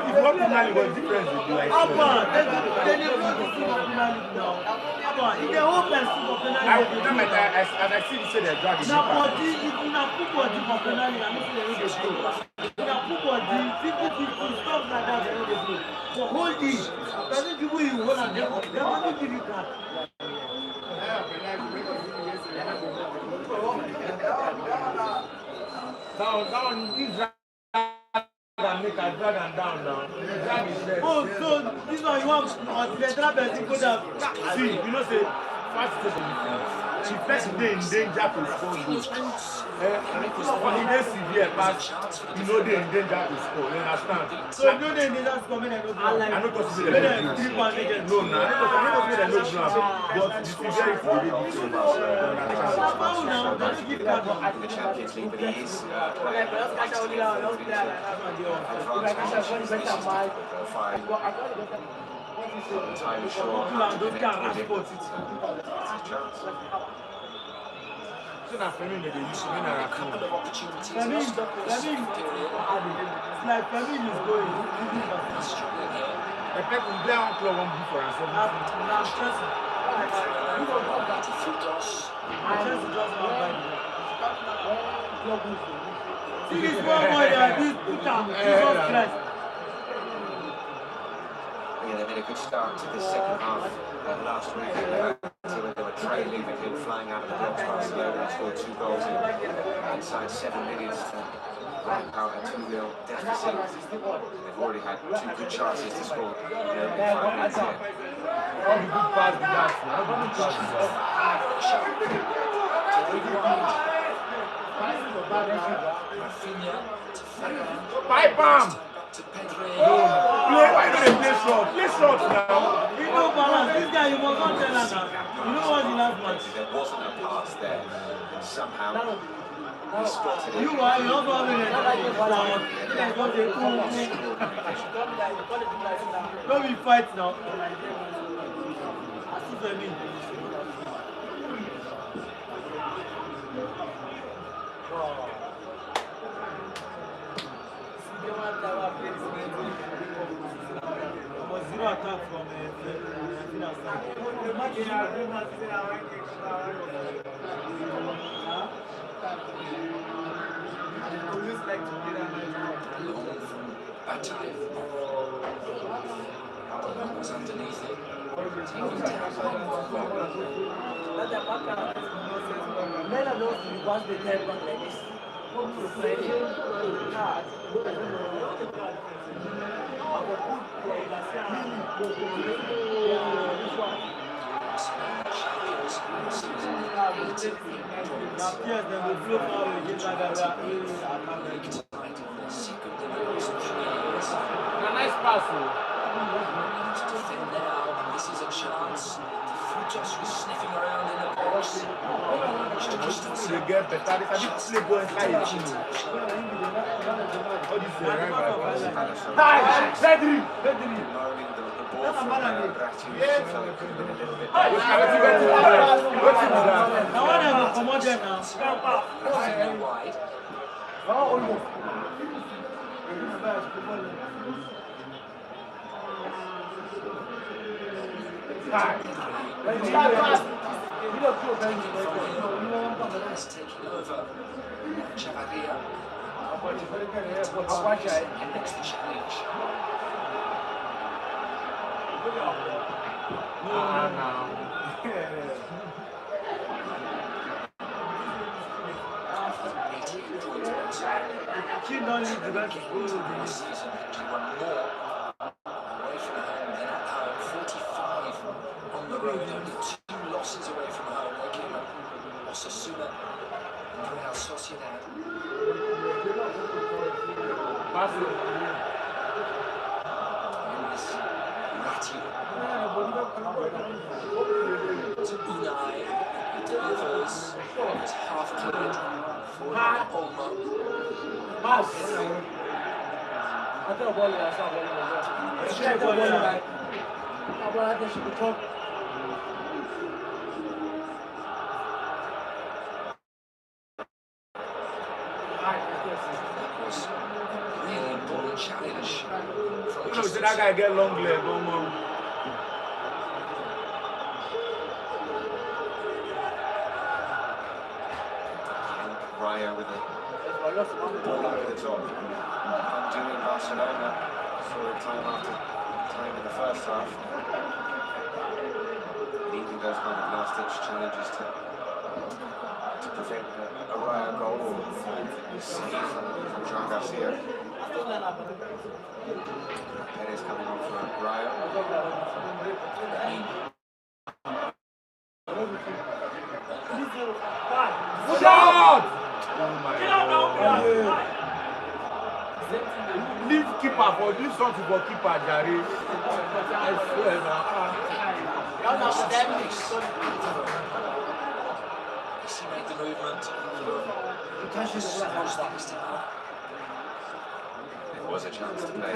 D: Premier League was different with you, like
N: then you blow this thing for Premier League now. If they open for Premier League,
D: as I see you say they're dragging.
N: now body, if you not put body for Premier League, I don't think they will get through. If you not put body, 50-50, stuff like that, they will get through. But hold it, doesn't give you one and they're going to give you that.
D: Down, this drag and make a drag and down now. Drag is there.
N: Oh, so this one you want the travel to go down.
D: See, you know, say, fast to the defense. She first day in danger to score goals. When he is severe pass, you know they're in danger to score. You understand?
N: So you know they're in danger to score, I
D: don't consider them no, I don't consider them no ground. But the severity is really different.
A: The Champions League, but he is time is short.
D: So now Femin they use Femin and Rakan.
N: Femin is like Femin is going.
D: I think we play one club one before and
N: Now Chelsea. Chelsea just not bad. See this one boy there, this Peter, Jesus Christ.
A: Yeah, they made a good start to the second half last week. They were trailing, they came flying out of the blocks. Barcelona scored 2 goals inside 7 minutes to wipe out a 2-0 deficit. They've already had 2 good chances to score in 5 minutes here.
D: Pipe bomb! Why don't they play short? Play short now.
N: You know balance. This guy, you must not tell us now. You know what the last match?
A: There wasn't a pass there, and somehow he spotted it.
N: You also having a don't be fight now. That's what I mean. Zero attack from
C: Bataille was underneath it. Taking down
D: Nice pass.
C: This is a chance. Just was sniffing around in the box.
D: They get better. They can play go inside the team. Hi, Pedri.
C: Taking over. Chavaria. Next challenge.
N: She don't need to go to school.
C: Season actually won more away from home than at home. 45 on the road, only 2 losses away from home. They came up Osasuna and Real Sociedad. To Unai, he delivers. It's half cleared for Olmo. That was a really important challenge.
D: You know, see that guy get long leg, go on.
A: Rayo with a ball over the top. Doing Barcelona saw it time after time in the first half. Needing those kind of last-ditch challenges to prevent a Rayo goal or save from Jean Garcia. Perez coming on for Rayo.
D: Shot! Oh my God. Leave keeper for leave something for keeper, Jare. I swear now.
C: He made the movement.
A: It was a chance to play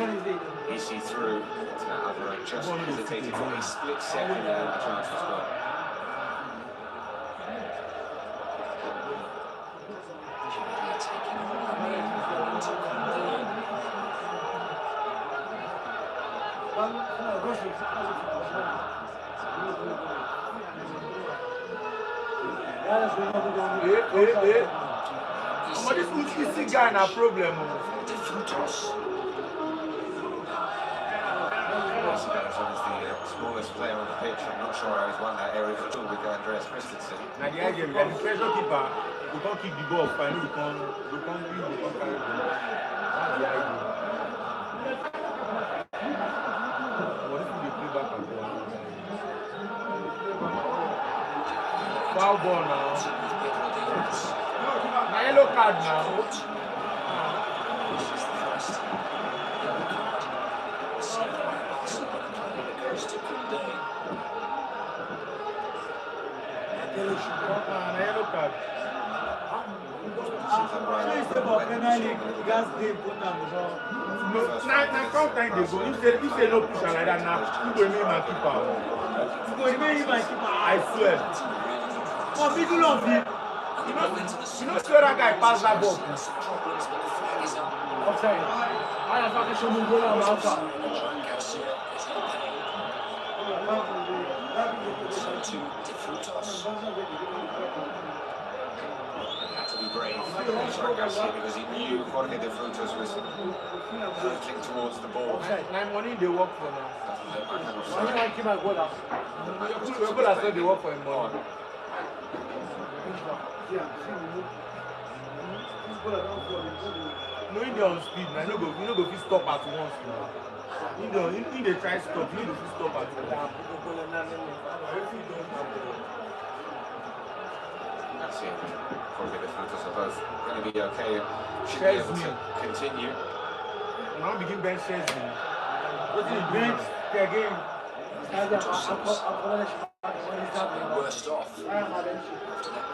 A: easy through to Alvaro, just hesitated for a split second and the chance was gone.
D: This guy na problem.
A: The smallest player on the pitch. I'm not sure how he's won that area for two with Andreas Christensen.
D: Now the idea is that the pressure keeper, you can't kick the ball, finally you can't carry the ball. That's the idea. What if they play back and forth? Foul ball now. Now yellow card now. Yellow card. Now count time they go. If they no push like that now, you go make my keeper.
N: You go make my keeper.
D: I swear.
N: For middle of it.
D: You know sure that guy pass that ball.
N: Offside. I have to show you go outside.
A: Had to be brave, Jean Garcia, because he knew Jorge de Frutos was hurtling towards the ball.
D: Nine money they work for now.
N: Why do I keep my goal up?
D: People are saying they work for him more. No, in on speed, now you no go fit stop at once now. In they try stop, you need to stop at once.
A: That's it. Jorge de Frutos are both going to be okay and should be able to continue.
D: Now begin bench Chesney.
N: What's the bench again?
C: Worst off after that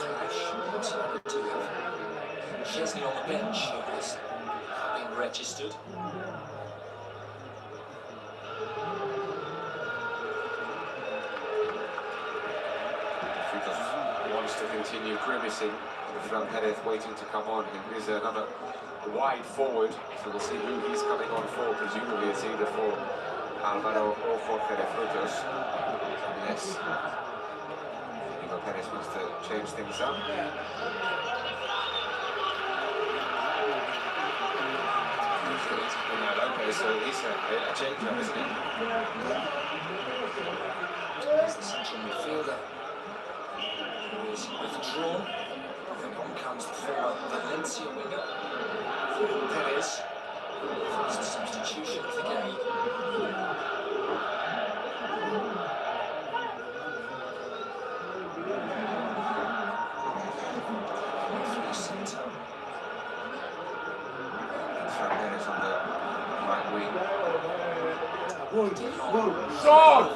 C: clash. Decided to have Chesney on the bench, who has been registered.
A: Frutos wants to continue grimacing. Fran Perez waiting to come on. And here's another wide forward, so we'll see who he's coming on for. Presumably it's either for Alvaro or Jorge de Frutos. Yes. Perez wants to change things up. Lopez, so he's a change-up, isn't he?
C: He's the central midfielder who is withdrawn. And on comes the former Valencia winger, Perez. First substitution of the game.
A: Perez on the right wing.
D: Shot!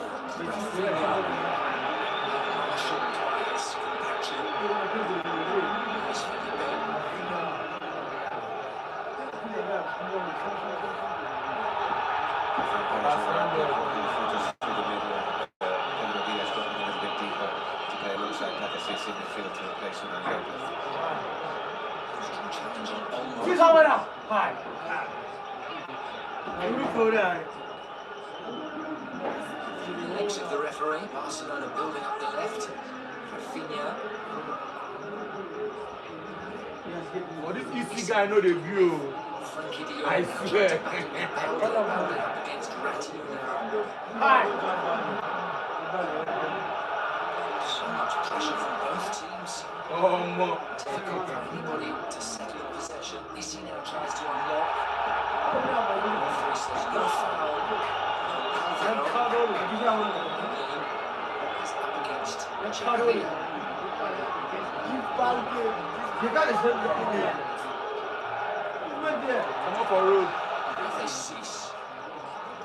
N: He's over now. Hi. Look for that.
C: The legs of the referee, Barcelona building up the left. Rafinha.
D: What this easy guy know the view?
C: Frankie de Jong.
D: I swear.
C: Building up against Rayo now.
N: Hi.
C: So much pressure from both teams.
D: Oh, more.
C: Difficult for anybody to settle in possession. Issy now tries to unlock. Referee says no foul. Alvaro is up against Chakali.
D: Come up for road.
C: They cease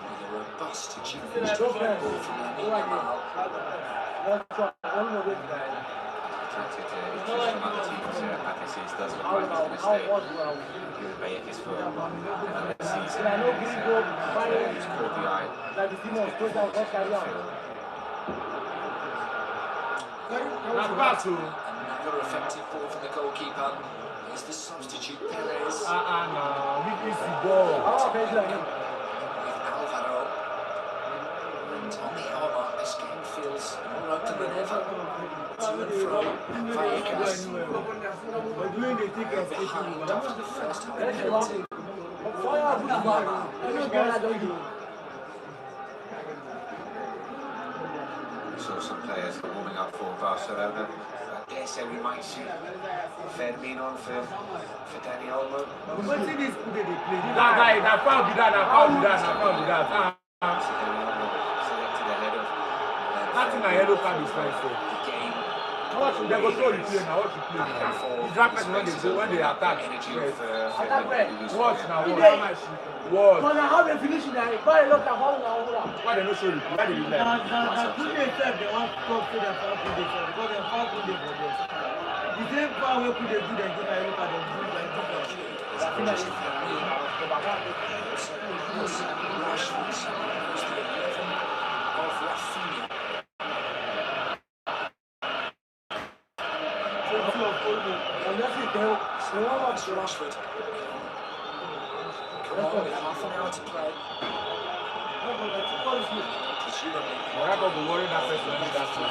C: with a robust achievement to ball from Lamine Yamal.
A: Attracted to interest from other teams. Patricis does look like he's going to stay. Given Bayek's for another season. He's caught the eye.
C: Another effective ball from the goalkeeper. Is the substitute Perez.
D: No. This is the ball.
C: With Alvaro. And on the hour mark, this game feels more open than ever. To and fro. Vallecas. After the first half penalty.
A: We saw some players warming up for Barcelona. I dare say we might see Fermin on for Dani Olmo.
N: What's in this good they play?
D: That guy, that foul be that,
A: Selected ahead of
D: Nothing a yellow card is fine, sir.
A: game.
D: They go show the play now, watch the play now. It's happening when they attack.
A: Energy
D: Yes.
A: of
D: Watch now, watch. Watch.
N: But how they finish it now? Why they look at how now?
D: Why they no show the play? Why they do that?
N: Now, good they said they want to talk to their foul good they said because they foul good they for them. The same foul we could they do they give I look at them do like this.
C: Rashford. Come on, with half an hour to play. Presumably.
D: We're not going to worry that person do that too.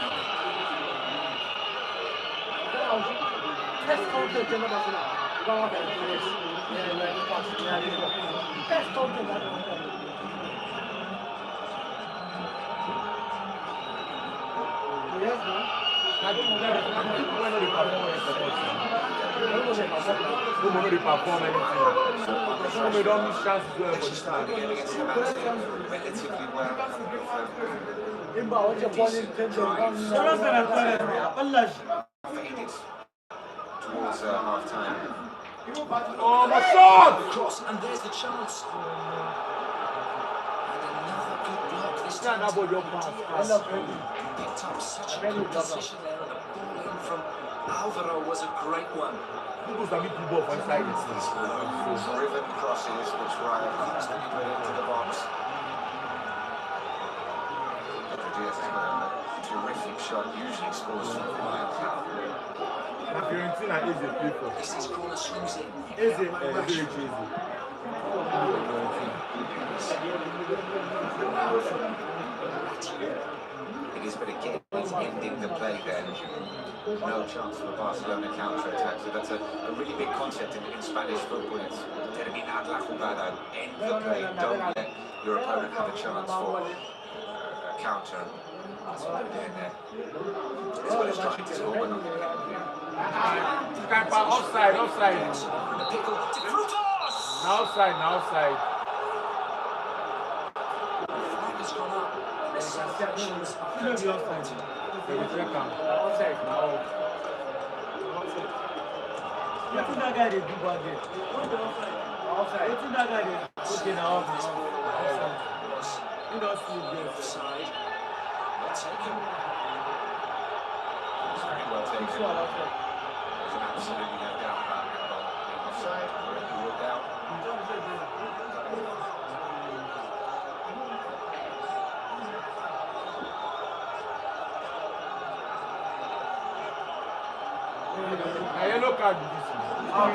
D: Perform anything. We don't miss chances well for this time.
A: Relatively well. Faded towards half time.
D: Oh, my shot!
C: Cross, and there's the chance. And another good block this time. Picked up such a good position there, and the ball in from Alvaro was a great one.
D: People start making ball for inside the
A: Driven crosses which Rayo constantly put into the box. Diaz has got a terrific shot, usually scores from miles out.
D: Fiorentina is a people.
C: This is corner swings in.
D: Is it very easy?
A: It is, but again, it's ending the play then. No chance for Barcelona counter-attack. So that's a really big concept in Spanish football. It's terminar la jugada, end the play. Don't let your opponent have a chance for a counter. That's what they're doing there. As well as trying to score, but not going to get it.
D: Offside. Now offside.
C: Has gone up.
N: Wetin that guy dey do back there? Wetin that guy dey okay now? He don sleep there.
C: Offside. Well taken.
A: Very well taken. There's absolutely no doubt about that goal being offside. Correctly ruled out.
D: A yellow card this is. Wait,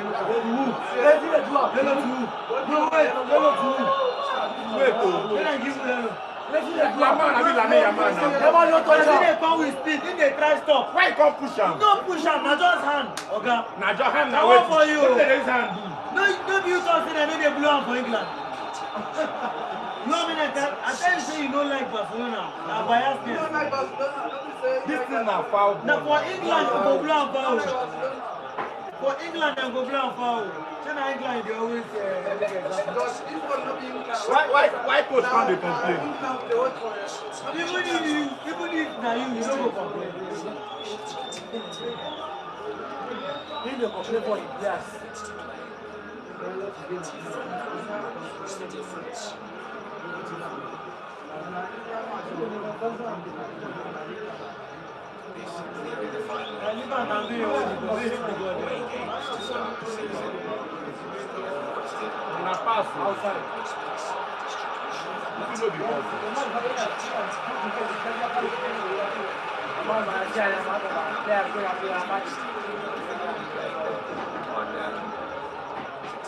D: Yaman, I mean, Yaman now.
N: They come with speed, then they try stop.
D: Why you can't push him?
N: No push him, not just hand. Okay.
D: Now just hand
N: Now
D: away
N: for you.
D: What did his hand do?
N: No, you talk to them, they blow on for England. No, I mean, I tell you, say you don't like Barcelona. Now, bias this.
D: This thing now foul.
N: Now, for England, you go blow on foul. For England, you go blow on foul. China, England, they always
D: Why coach can't they complain?
N: Even if now you don't go complain. If they complain for him, yes.
C: What's the difference?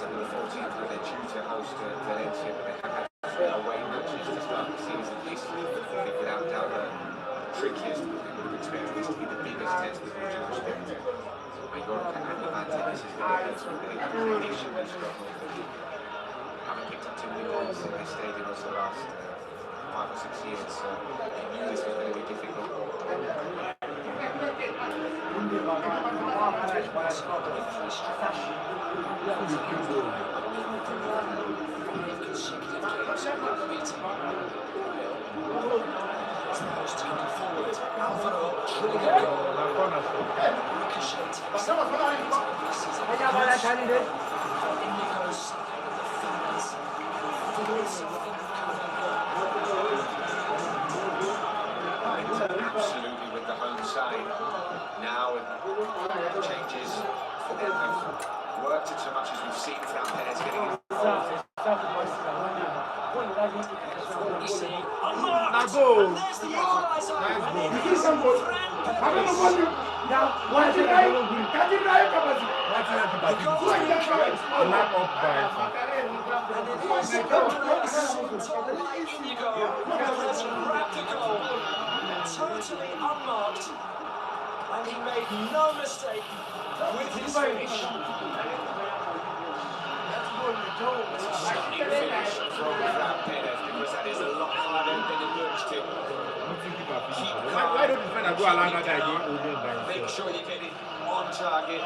C: September the 14th, where they're due to host Valencia, but they have had away matches to start the season. This is without doubt the trickiest. We would have expected this to be the biggest test with all due respect. Mallorca and Levante, this is the first one they traditionally struggle. Haven't picked up too many points in this stadium over the last 5 or 6 years, so they knew this was going to be difficult. Absolutely with the home side. Now it changes for them have worked it so much as we've seen Fran Perez getting involved.
D: Now go!
K: There's the equaliser. Totally unmarked, and he made no mistake with his finish.
A: Stunning finish from Fran Perez, because that is a lot harder than it looks to keep.
D: Why don't you find a go along that guy?
A: Make sure you get it on target.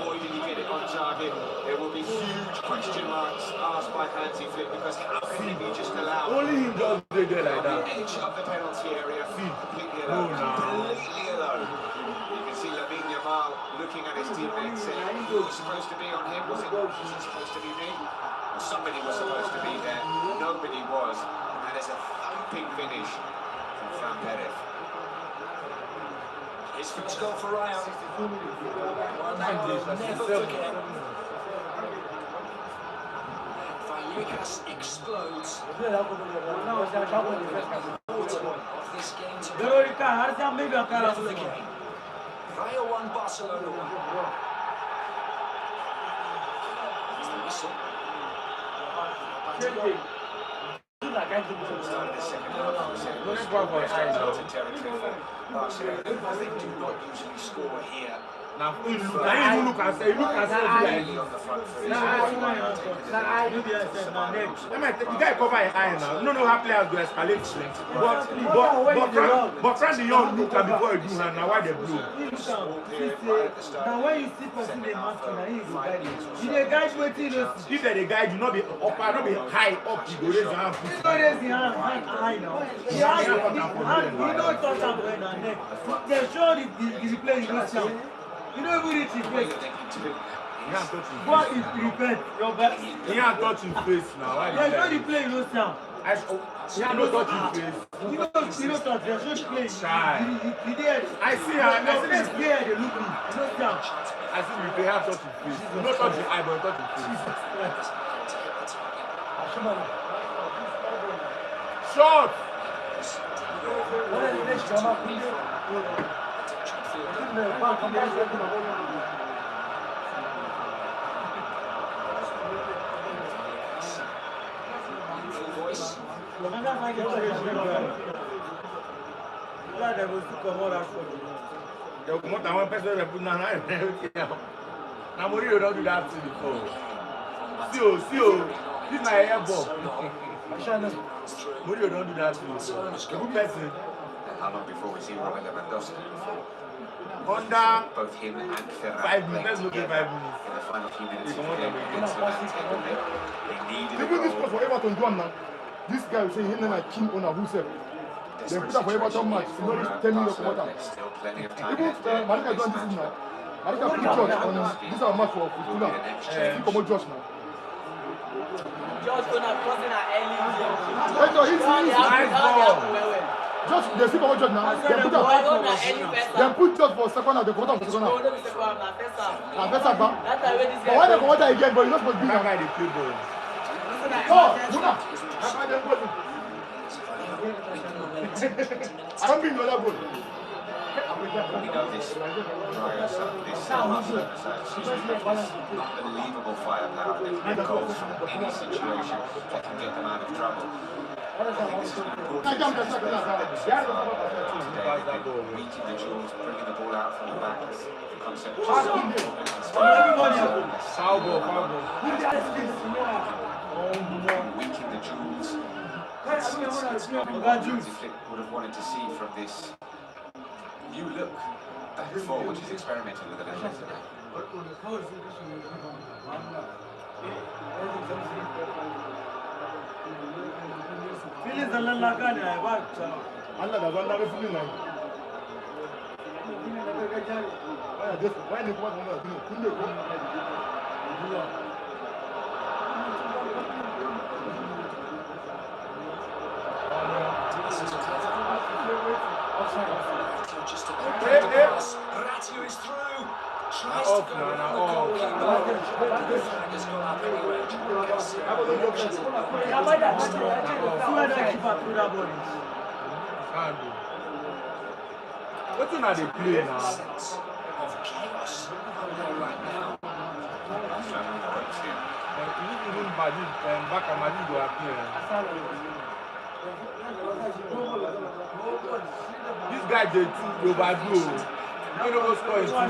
A: Boy, did he get it on target. There will be huge question marks asked by Hansi Flick, because how can he just allow
D: Only him just did it like that.
A: the edge of the penalty area completely alone. Completely alone. You can see Lamine Yamal looking at his teammates saying, who was supposed to be on him? Was it supposed to be me? Well, somebody was supposed to be there. Nobody was. And that is a thumping finish from Fran Perez.
K: His first goal for Rayo. One they will never forget. Vallecas explodes. Of this game to go. Rayo 1, Barcelona 1. Here's the whistle.
A: Started the second half. Territory for Barcelona. They do not usually score here.
D: Now, you look and say,
A: Really on the front foot.
D: you gotta cover your eye now. You don't know how players do escalate. But Fran de Jong look and before you do hand, now why they blow?
N: Now when you see person they must he will guide you. If they guide waiting,
D: If they guide you, not be up, not be high up, you go raise your hand.
N: you don't raise the hand high now. The hand, you don't touch hand when on neck. They show the play you don't see. You don't even reach his face.
D: He can't touch his
N: What
D: face.
N: is repent? Your best.
D: He can't touch his face now. Why
N: They show the play you don't see.
D: He can't touch his face.
N: You don't touch. They show the play.
D: Shy.
N: You did.
D: I see her.
N: Your face there, they look me. You don't see.
D: I see you can't touch his face. You don't touch his eye, but you touch his face. Shot! one person that put now. Now Mourinho don't do that thing before. See, this is my air ball. Mourinho don't do that thing before. Good person.
A: How long before we see Robert Lewandowski?
D: Under
A: both him and Ferran
D: 5 minutes. Let's look at 5 minutes.
A: In the final few minutes of the game against Levante, they needed a
O: even this
A: goal.
O: was for Everton do now. This guy will say him and King owner who said they put up for Everton match. You know this 10 minutes of water.
A: Still plenty of time
O: Even
A: left there.
O: Marika done this now. Marika put George on this our match for Futuna. He come out George now.
N: George gonna crossing an early game.
O: Nice ball. Just they see about George now. They put George for second half. They put him for second half. First half. But why they come out again? But you're not supposed to be
D: that guy. They play ball.
O: Oh, Muna. I don't mean another goal.
A: We know this Barcelona side, unbelievable firepower. They can get goals from any situation that can get them out of trouble. I think this has been important. They've been weak in the duels, bringing the ball out from the back. The concept of weak in the duels. It's not what Flick would have wanted to see from this new look back and forward, which is experimenting with a little bit today.
N: Feelings are not like that.
O: Allah da ban da ga filin nan. Why ne kuma wannan filin kun ne ko?
C: Rayo is through. Tries to go around the goalkeeper. Has gone up anyway.
D: What do they play now?
C: Of chaos right now.
D: Even Madrid and back at Madrid go appear. This guy they too overdo. You know what's going on?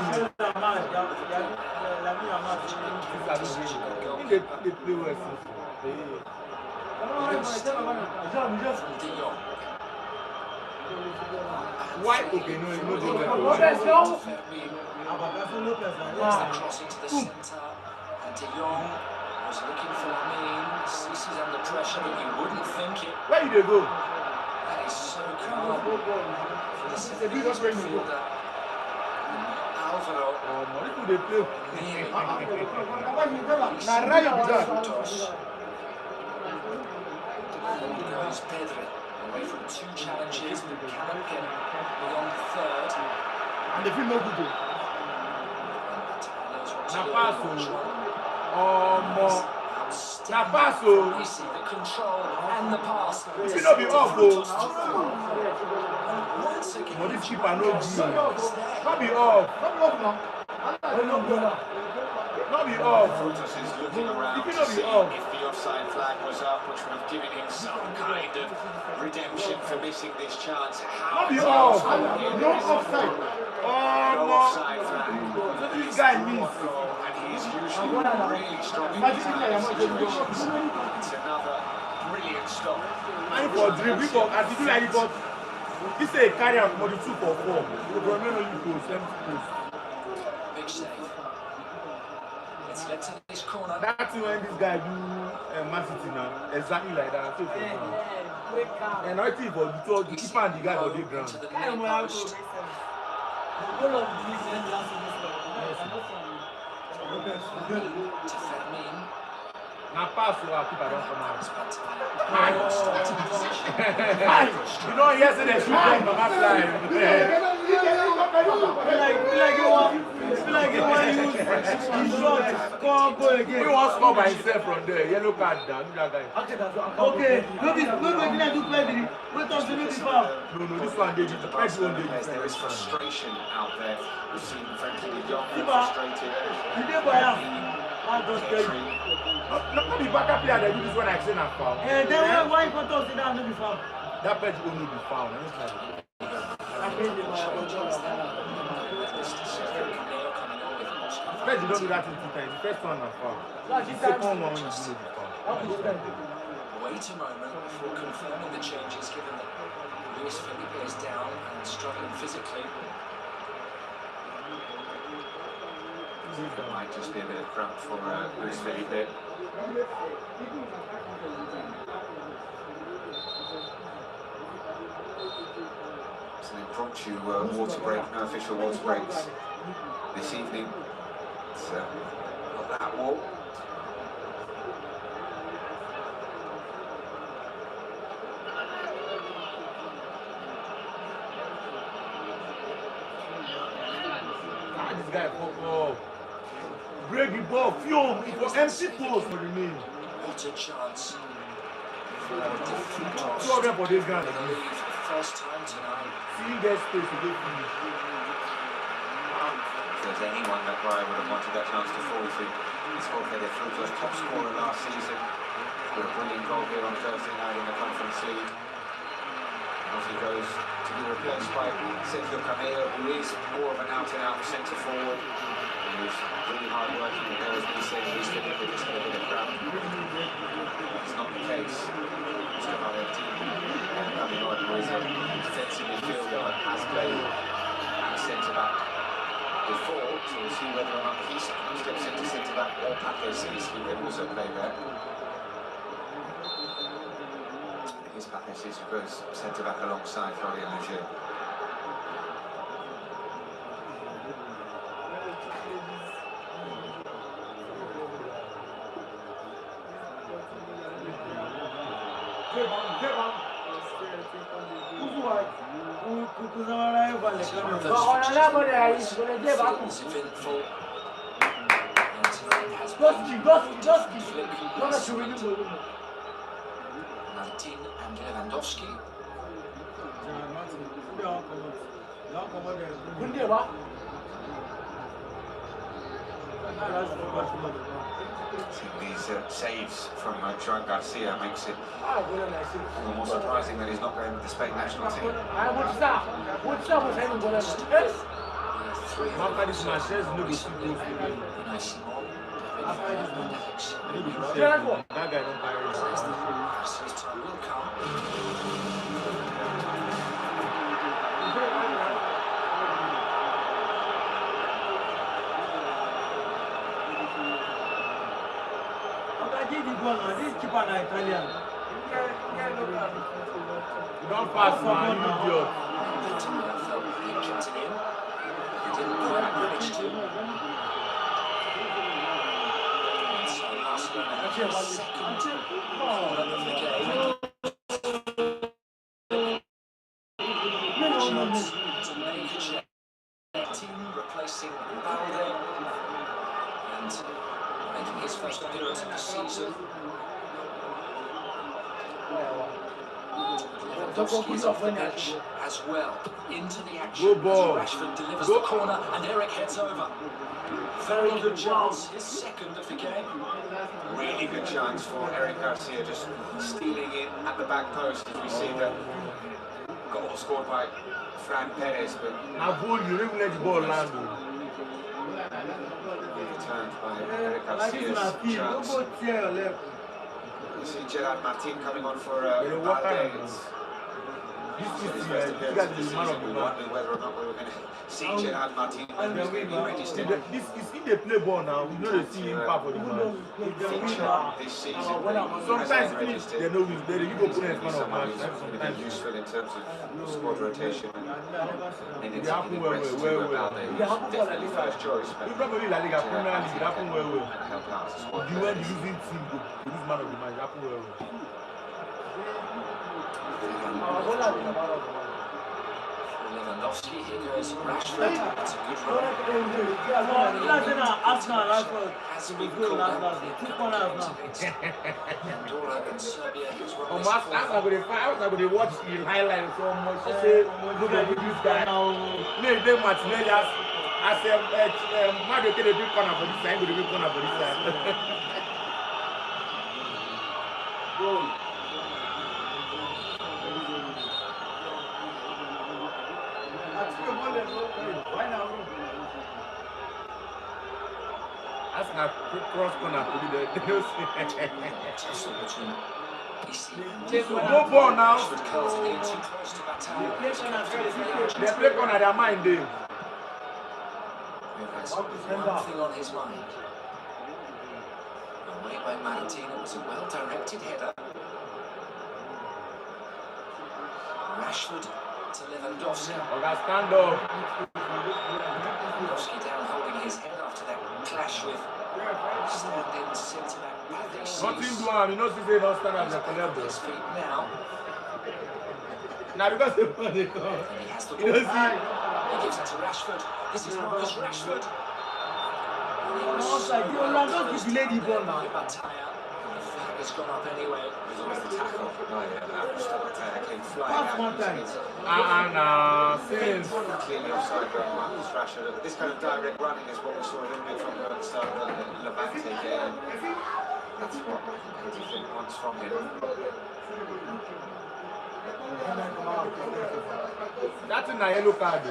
D: They play well. Why? Okay, no,
C: Cross into the centre, and De Jong was looking for Lamine. This is under pressure, but you wouldn't think it.
D: Where did they go?
C: That is so calm for the midfielder. Alvaro.
D: What do they play?
O: Na Rayo bidan.
C: Goes Pedro away from 2 challenges, but cannot get beyond the 3rd.
O: And they feel no good.
D: Napaso. Napaso.
C: You see the control and the pass.
D: It not be off, though.
C: Once again,
D: But this keeper no good. Not be off. Not be off.
A: Frutos is looking around to see if the offside flag was up, which would have given him some kind of redemption for missing this chance.
D: Not be off.
O: No offside.
A: No offside flag.
D: So this guy missed.
A: And he is usually really strong in these kind of situations. It's another brilliant stop.
D: And for dribbling, for as you do like it, this is a carrier for the 2 for 4. The Romano you go 70 post.
C: big save. It's led to this corner.
D: That's when this guy do Man City now. Exactly like that. And I think for the keeper and the guy on the ground.
C: To the near post. To Fermin.
D: Now pass to our keeper, don't come out. You know, yesterday shoot from the back line. He won't score by himself from there. Yellow card down. That guy.
N: Okay, no,
D: this one they did.
A: There is frustration out there. We've seen Frankie de Jong frustrated.
D: Not the backup player that do this when I say not foul.
N: And then why you put us in that no be foul?
D: That page will not be foul. Page don't do that in 2 times. The first one is foul. The second one is not foul.
C: Wait a moment before confirming the changes, given that Luis Felipe is down and struggling physically.
A: That might just be a bit of cramp for Luis Felipe. So they brought you water break, no official water breaks this evening. It's not that wall.
D: This guy football. Break the ball, fume, it was empty post for the name.
C: What a chance.
D: Two of them for this guy.
C: First time tonight.
D: Seeing their space to get finished.
A: If there's anyone that Rayo would have wanted that chance to fall to, it's Jorge de Frutos, top scorer last season. With a brilliant goal here on Thursday night in the Conference League. Off he goes to be replaced by Sergio Cameo, who is more of an out-and-out centre forward. He was really hard working, but there was me saying Luis Felipe just had a bit of cramp. That's not the case. Mr. Valecano, who is a defensive midfielder, has played at centre-back before, so we'll see whether or not he steps into centre-back or Pape Cis, who can also play there. His Pape Cis, who goes centre-back alongside Florian Leger.
C: Martin and Lewandowski.
A: These saves from Joan Garcia makes it more surprising that he's not going with the Spain national team.
D: After this match, there's no good football. That guy don't carry
N: This keeper na Italian.
D: You don't pass, man, you idiot.
C: Didn't quite manage to. So Barcelona have their second corner of the game. Chance to make a change. Team replacing Balde and making his first appearance of the season. Lewandowski is off the bench as well. Into the action as Rashford delivers the corner and Eric heads over. Very good chance, his second of the game.
A: Really good chance for Eric Garcia, just stealing in at the back post as we see the goal scored by Fran Perez, but
D: now you don't let the ball land.
A: Returned by Eric Garcia's chance. You see Gerard Martin coming on for Balde.
D: This is
A: his first appearance of the season. We wondered whether or not we were going to see Gerard Martin when he was going to be registered.
D: This is in the play ball now. We know they see impact for the match.
A: This season,
D: sometimes they know they give opponents man of match.
A: Sometimes useful in terms of squad rotation.
D: It happen well.
A: Definitely first choice.
D: We probably La Liga, Premier League, it happen well.
A: Help out the squad.
D: You went the losing team to this man of the match. It happen well.
C: Lewandowski, here goes Rashford. That's a good run. Has been called out for the Andorra and Serbia.
D: I'm going to watch the highlights so much. Say, look at this guy now. They Martinelli has As Mario take a big corner for this side, go the big corner for this side. That's not cross corner to do the no ball now. They play corner, their mind there.
C: One thing on his mind. Away by Martin, it was a well-directed header. Rashford to Lewandowski.
D: Stand up.
C: Lewandowski down holding his head after that clash with stand-in centre-back.
D: Nothing do him, you know, they don't stand up the collect
C: his feet now.
D: Now because they come.
C: And he has the ball. He gives it to Rashford. This is Marcus Rashford. Has gone up anyway.
A: It was almost the tackle. Oh yeah, that came flying
N: Pass
A: out.
N: one time.
A: Since clearly offside by Marcus Rashford. This kind of direct running is what we saw a little bit from the start of the Levante game. That's what I think wants from him.
D: That's a yellow card.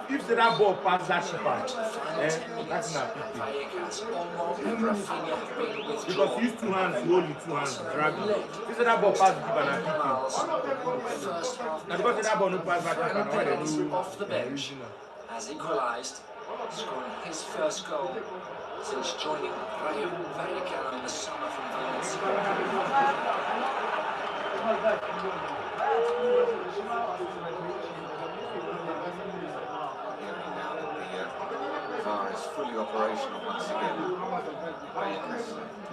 D: If that ball pass that shipper, that's not pity. Because he used 2 hands, only 2 hands, dragging. If that ball pass the keeper, not pity. Now because that ball no pass that keeper, now they do
C: off the bench has equalised, scoring his first goal since joining Rayo Valecano in the summer from Valencia.
A: VAR is fully operational once again.
D: You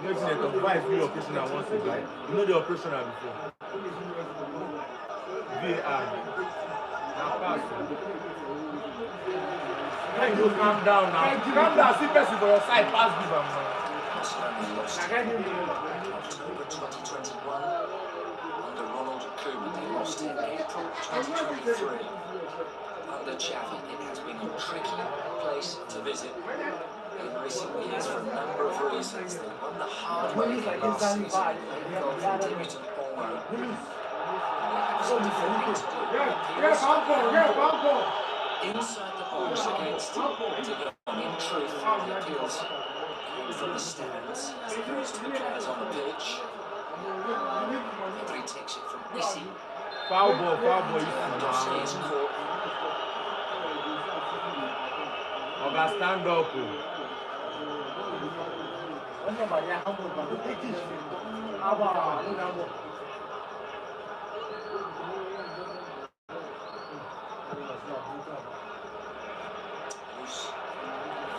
D: know, the VAR is fully operational once again. You know the operational before. VAR. Now pass. Hey, you calm down now. Calm down. See person for your side. Pass give him now.
C: Barcelona lost October 2021 under Ronald Koeman. They lost in April 2023 under Xavi. It has been a tricky place to visit in recent years for a number of reasons. They won the hard way last season. They got from debutant Olmo. And they have some defending to do. Inside the box against De Jong. In truth, the appeals came from the stands as opposed to the players on the pitch. Pedri takes it from Issy.
D: Foul ball.
C: Lewandowski is caught.
D: Oga, stand up.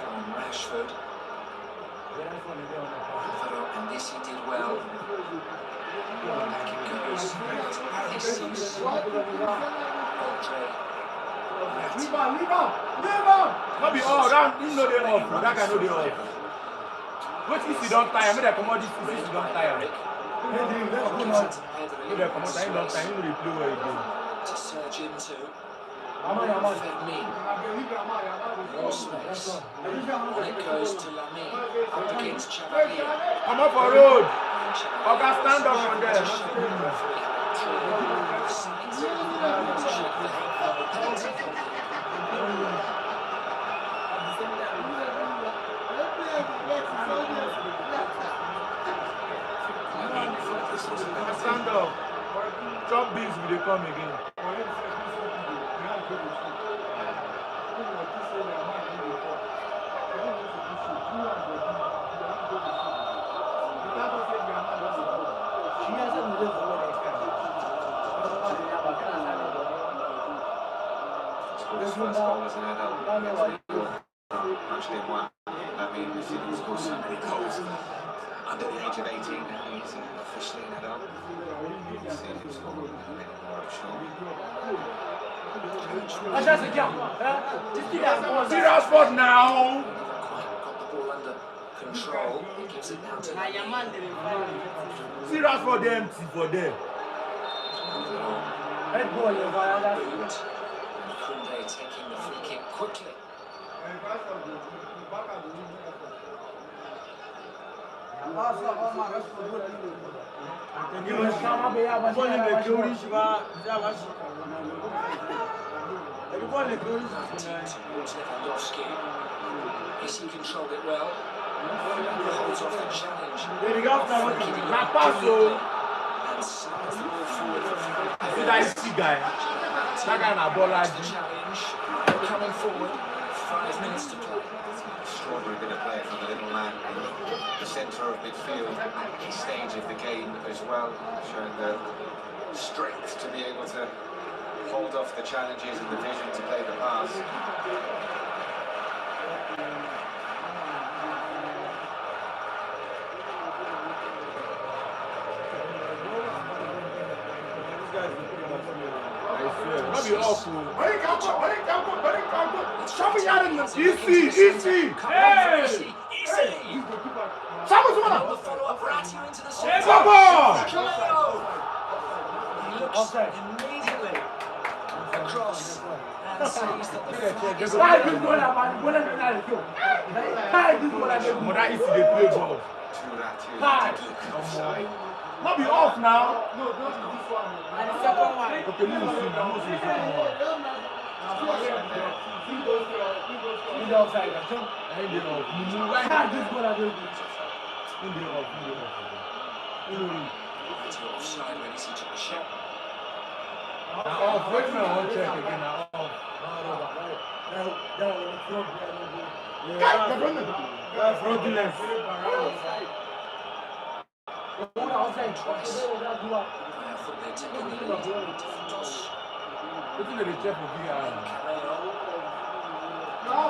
C: From Rashford. Alvaro and Issy did well. Back it goes. Jesus. Andre.
D: Not be all round, you know they off. That guy know they off. What if you don't tire? Maybe they come out this if you don't tire. Maybe they come out and don't tire. You know they play where you go.
C: To surge into. Fermin. More space. On it goes to Lamine. Up against Chevalier.
D: Come up for road. Oga, stand up from there. Stand up. Chop beans will they come again.
A: His first goal as an adult. Actually won. I mean, we've seen him score so many goals under the age of 18 now. He's officially an adult. We've seen him score many more, I'm sure.
D: See Rashford now.
C: Got the ball under control. He gives it now to
D: See Rashford empty for them.
C: Kunde taking the free kick quickly. Towards Lewandowski. Messi controlled it well. Holds off the challenge. And slides the ball forward for
D: See that guy? That guy na baller.
C: challenge. Coming forward. 5 minutes to play.
A: Extraordinary bit of play from the little man in the centre of midfield at this stage of the game as well, showing the strength to be able to hold off the challenges and the vision to play the pass.
D: Not be awful. Somebody out in the easy. Hey! Someone's on. Come on!
C: Immediately across and sees that the
D: Not be off now.
N: And the second one.
D: Okay, leave the scene. I'm not seeing the second one. In the outside. In the off.
C: offside when he took the shot.
D: Off. Wait a minute. I want to check again. Off.
N: Fraudulent.
C: Twice. I thought they'd taken the lead. Dos.
D: Looking at the check for VR.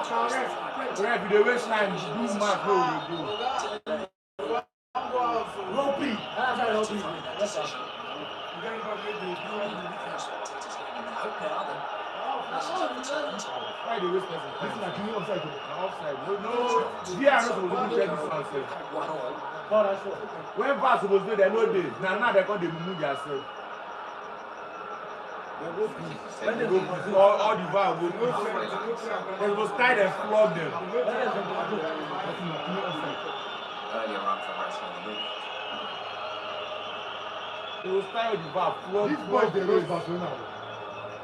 C: Carrero.
D: If they waste time, do mark where you go.
N: Robbie.
C: Decision. Spectators getting in the hope now that this is overturned.
D: Why they waste time? This is like offside. Offside. No. VR not supposed to check this one.
C: 1-1.
D: When VAR supposed to do, they know this. Now they can't remove themselves. All the VAR will go. They will try and flog them.
A: Earlier on from Barcelona.
D: They will start with the VAR flog.
O: These boys, they rose Barcelona.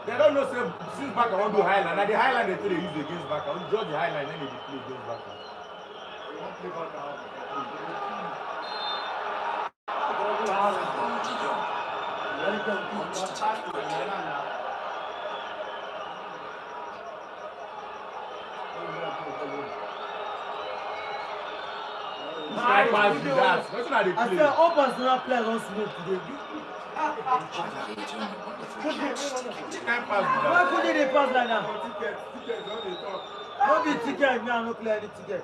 D: They don't know since back I want to highlight. Now the highlight they say they use against back. I want to judge the highlight and then they play against back.
C: Wants to take it quickly.
D: I
N: said all Barcelona players don't smoke today. Why couldn't they pass like that? Don't be ticket, me I don't play any ticket.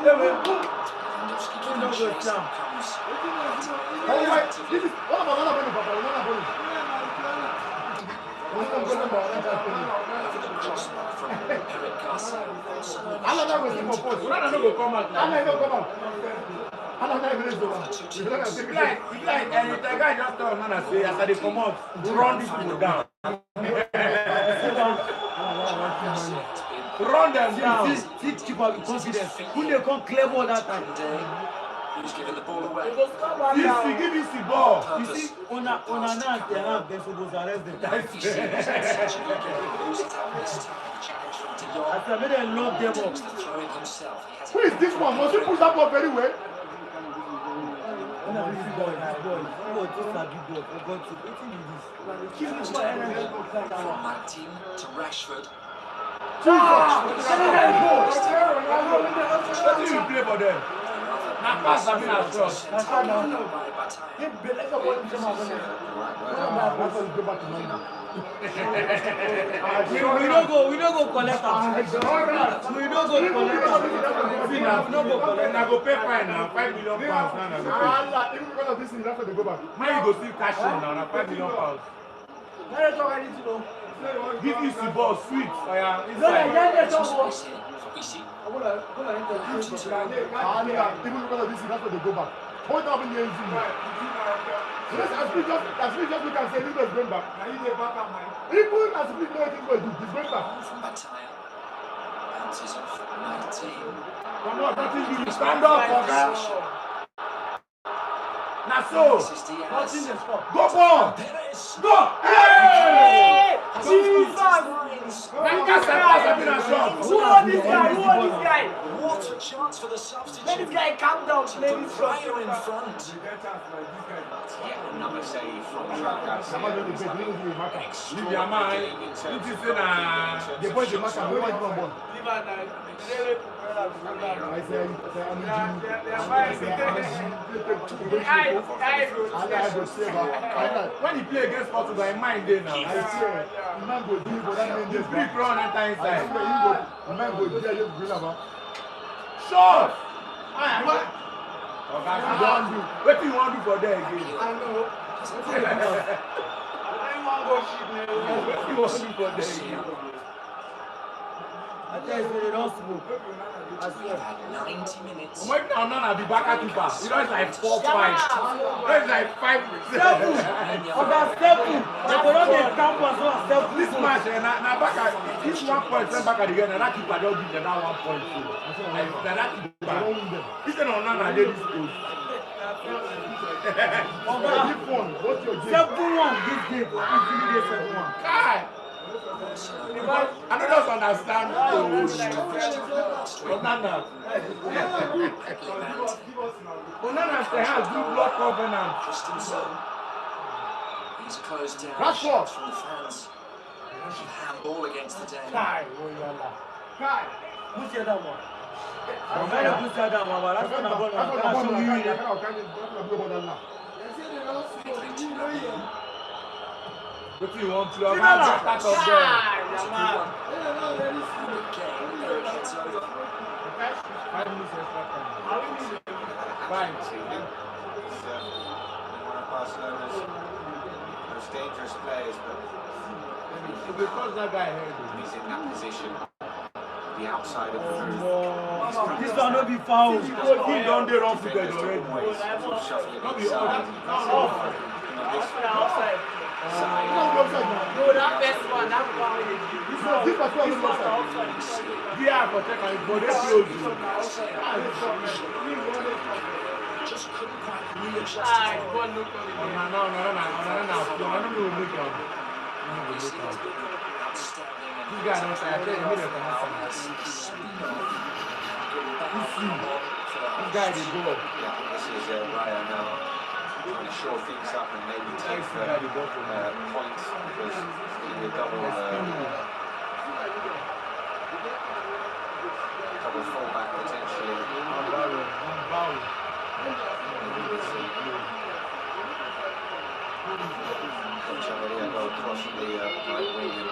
C: Lewandowski giving chase that comes.
O: This is what about
C: Over the crossbar from Eric Garcia.
D: The guy just told me say after they come out, run these people down. Run them down.
N: Keep confidence. Who they come clear ball that time?
C: Who's giving the ball away?
D: Give us the ball.
N: You see, on a night they have they supposed to arrest them. I said, they lock them up.
O: Who is this one? Must he push that ball very well?
N: This boy. Oh, this is a big boy. For God's sake, what is this?
C: From Martin to Rashford.
D: What do you play for them? Now pass them in as trust.
N: We don't go collect us. We don't go collect us.
D: I go pay fine now, £5 million now.
O: Even because of this thing, that's why they go back.
D: Man, you go still cash in now, £5 million. Give us the ball, sweet.
O: Even because of this thing, that's why they go back. Hold up in the end. Yes, as we just look and say, Liverpool is going back. Even as we know it is going to he's going back.
C: Bounces off 19.
O: Come on, nothing you stand up for that. Naso. Go on. Go. Hey! Jesus!
C: Who are this guy? What a chance for the substitute.
N: Let this guy calm down. Let this
C: Rayo in front.
A: Yeah, another save from Trakas.
D: Leave your mind. It is in
O: the boys the match and we want one ball.
D: When he play against Portugal, in mind there now.
O: I say, the man go deep, but that man
D: He's free throw enter inside.
O: The man go deep, just bring about.
D: Shot!
O: What?
D: What do you want to do for there again?
O: I know.
D: What do you want to do for there again?
N: I tell you, they don't smoke.
C: We've had 90 minutes.
D: When I'm not the back to pass, you know it's like 4-5. It's like 5.
N: Seven. About 7. They go on the campus or 7.
D: This match, now back at this 1 point, then back at the end, and that keeper don't give them that 1 point too. That keeper. This is not none this goal.
N: 7-1 this game. Easily they 7-1.
D: Kai! I don't just understand. Onana. Onana has good blood covenant.
C: He's closed down.
O: Rashford.
C: From the fans. Handball against the den.
N: Kai. Who's the other one? I'm very good at that one, but that's not a ball.
D: What do you want to have? Part of them.
C: It's over.
D: 5 minutes extra time. 5.
A: One of Barcelona's most dangerous players, but
D: Because that guy
A: he's in that position, the outside of the room.
N: This one will be foul.
D: He don't do wrong together already.
A: Not
D: be
N: Outside. No, that first one, that foul.
O: This was outside.
D: Yeah, but they close you.
C: Just couldn't quite readjust.
D: No. This guy don't say, I tell you, this guy is good.
A: Yeah, this is Rayo now trying to shore things up and maybe take points because it's a double fullback potentially. Chavarria go across the right wing and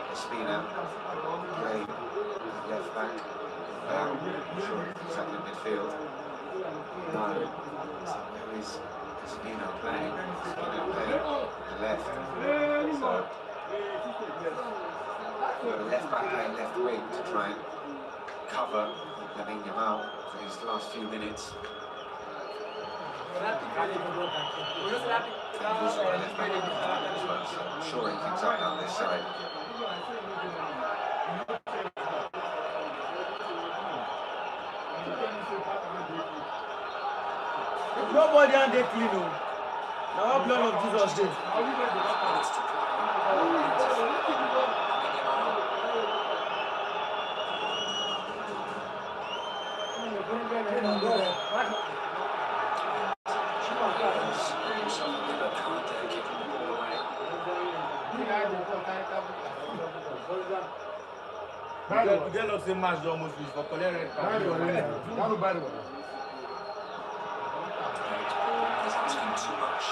A: Espina, Ray, left back, sure, exactly midfield. No, there is Espina playing the left. So the left back playing left wing to try and cover Lamine Yamal for his last few minutes. Shoring things up down this side.
N: Nobody on the clean. Now, blood of Jesus did.
D: They lost the match almost for collecting.
C: Too much.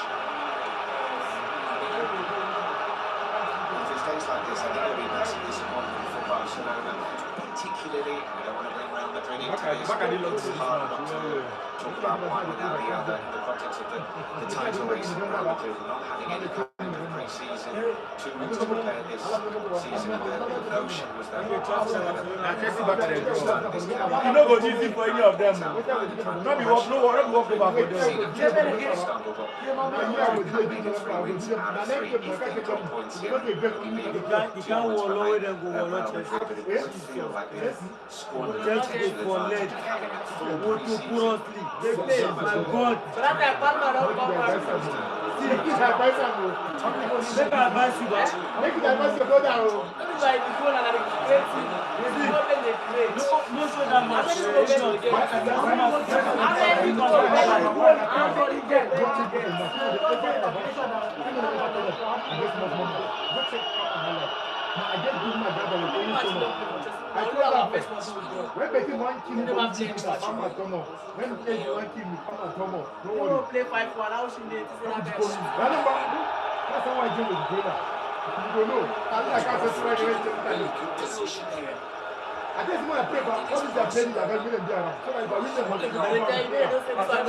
A: If it stays like this, I think it'll be massive disappointment for Barcelona. Particularly, I don't want to bring Real Madrid into this. It's hard not to talk about one without the other in the context of the title race. Real Madrid not having any kind of great pre-season to prepare this season. The notion was that
D: you know, go easy for any of them. Not be walk over for them. You can't walk away and go watch it.
A: Feel like they've scored
N: Just go for lead. Go to poor sleep. My God. Make I advise you back.
O: Make it advance your brother.
N: No show that much.
O: I just do my brother with any so much. I told her when betting one kill me, come and come on. When betting one kill me, come and come on. Don't worry.
N: Play 5-1. How should they say that?
O: That's how I do with the you don't know. I can't say straight away. I just want to play, but what is that playing that I'm going to be around? So if I win them, I'm going to be around.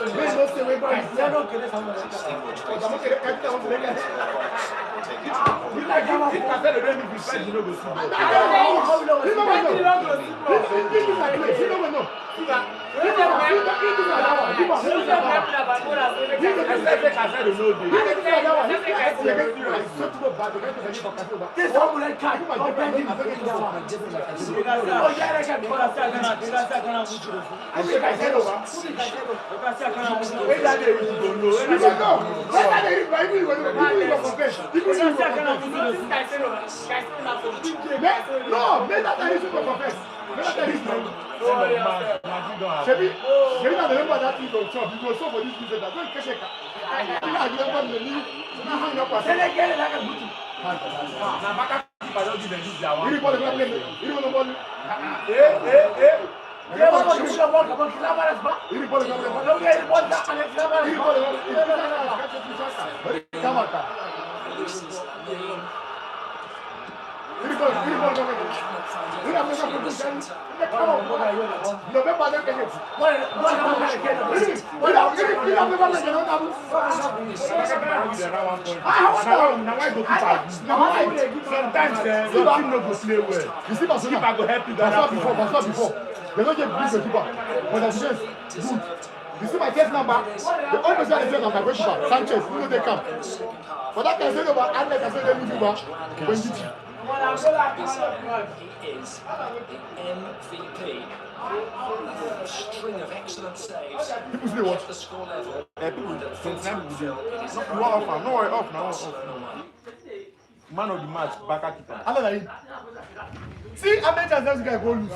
O: Please don't say wait, but I don't get it. I'm going to get it. You like him? If I tell them if you fight, you know go see. I don't know. No, make that issue for confess. Shebi, na the member that you go chop, you go so for this business that don't catch it. You know, you don't me. You hang up. Say get it like a booty. Na baka I don't give them this their one. You ball the play. You don't ball. Yeah, what you should walk about kilometers back. You ball the play. No get ball that and kilometers. You ball the You see my case number? The only person I say number is Sanchez. You know they come. But that can say about Alex can say they lose you back.
C: He is the MVP. A string of excellent saves.
O: People say what?
C: The score level.
D: Sometimes no off, no way off now. Man of the match, back at it.
O: See, how many times this guy go lose?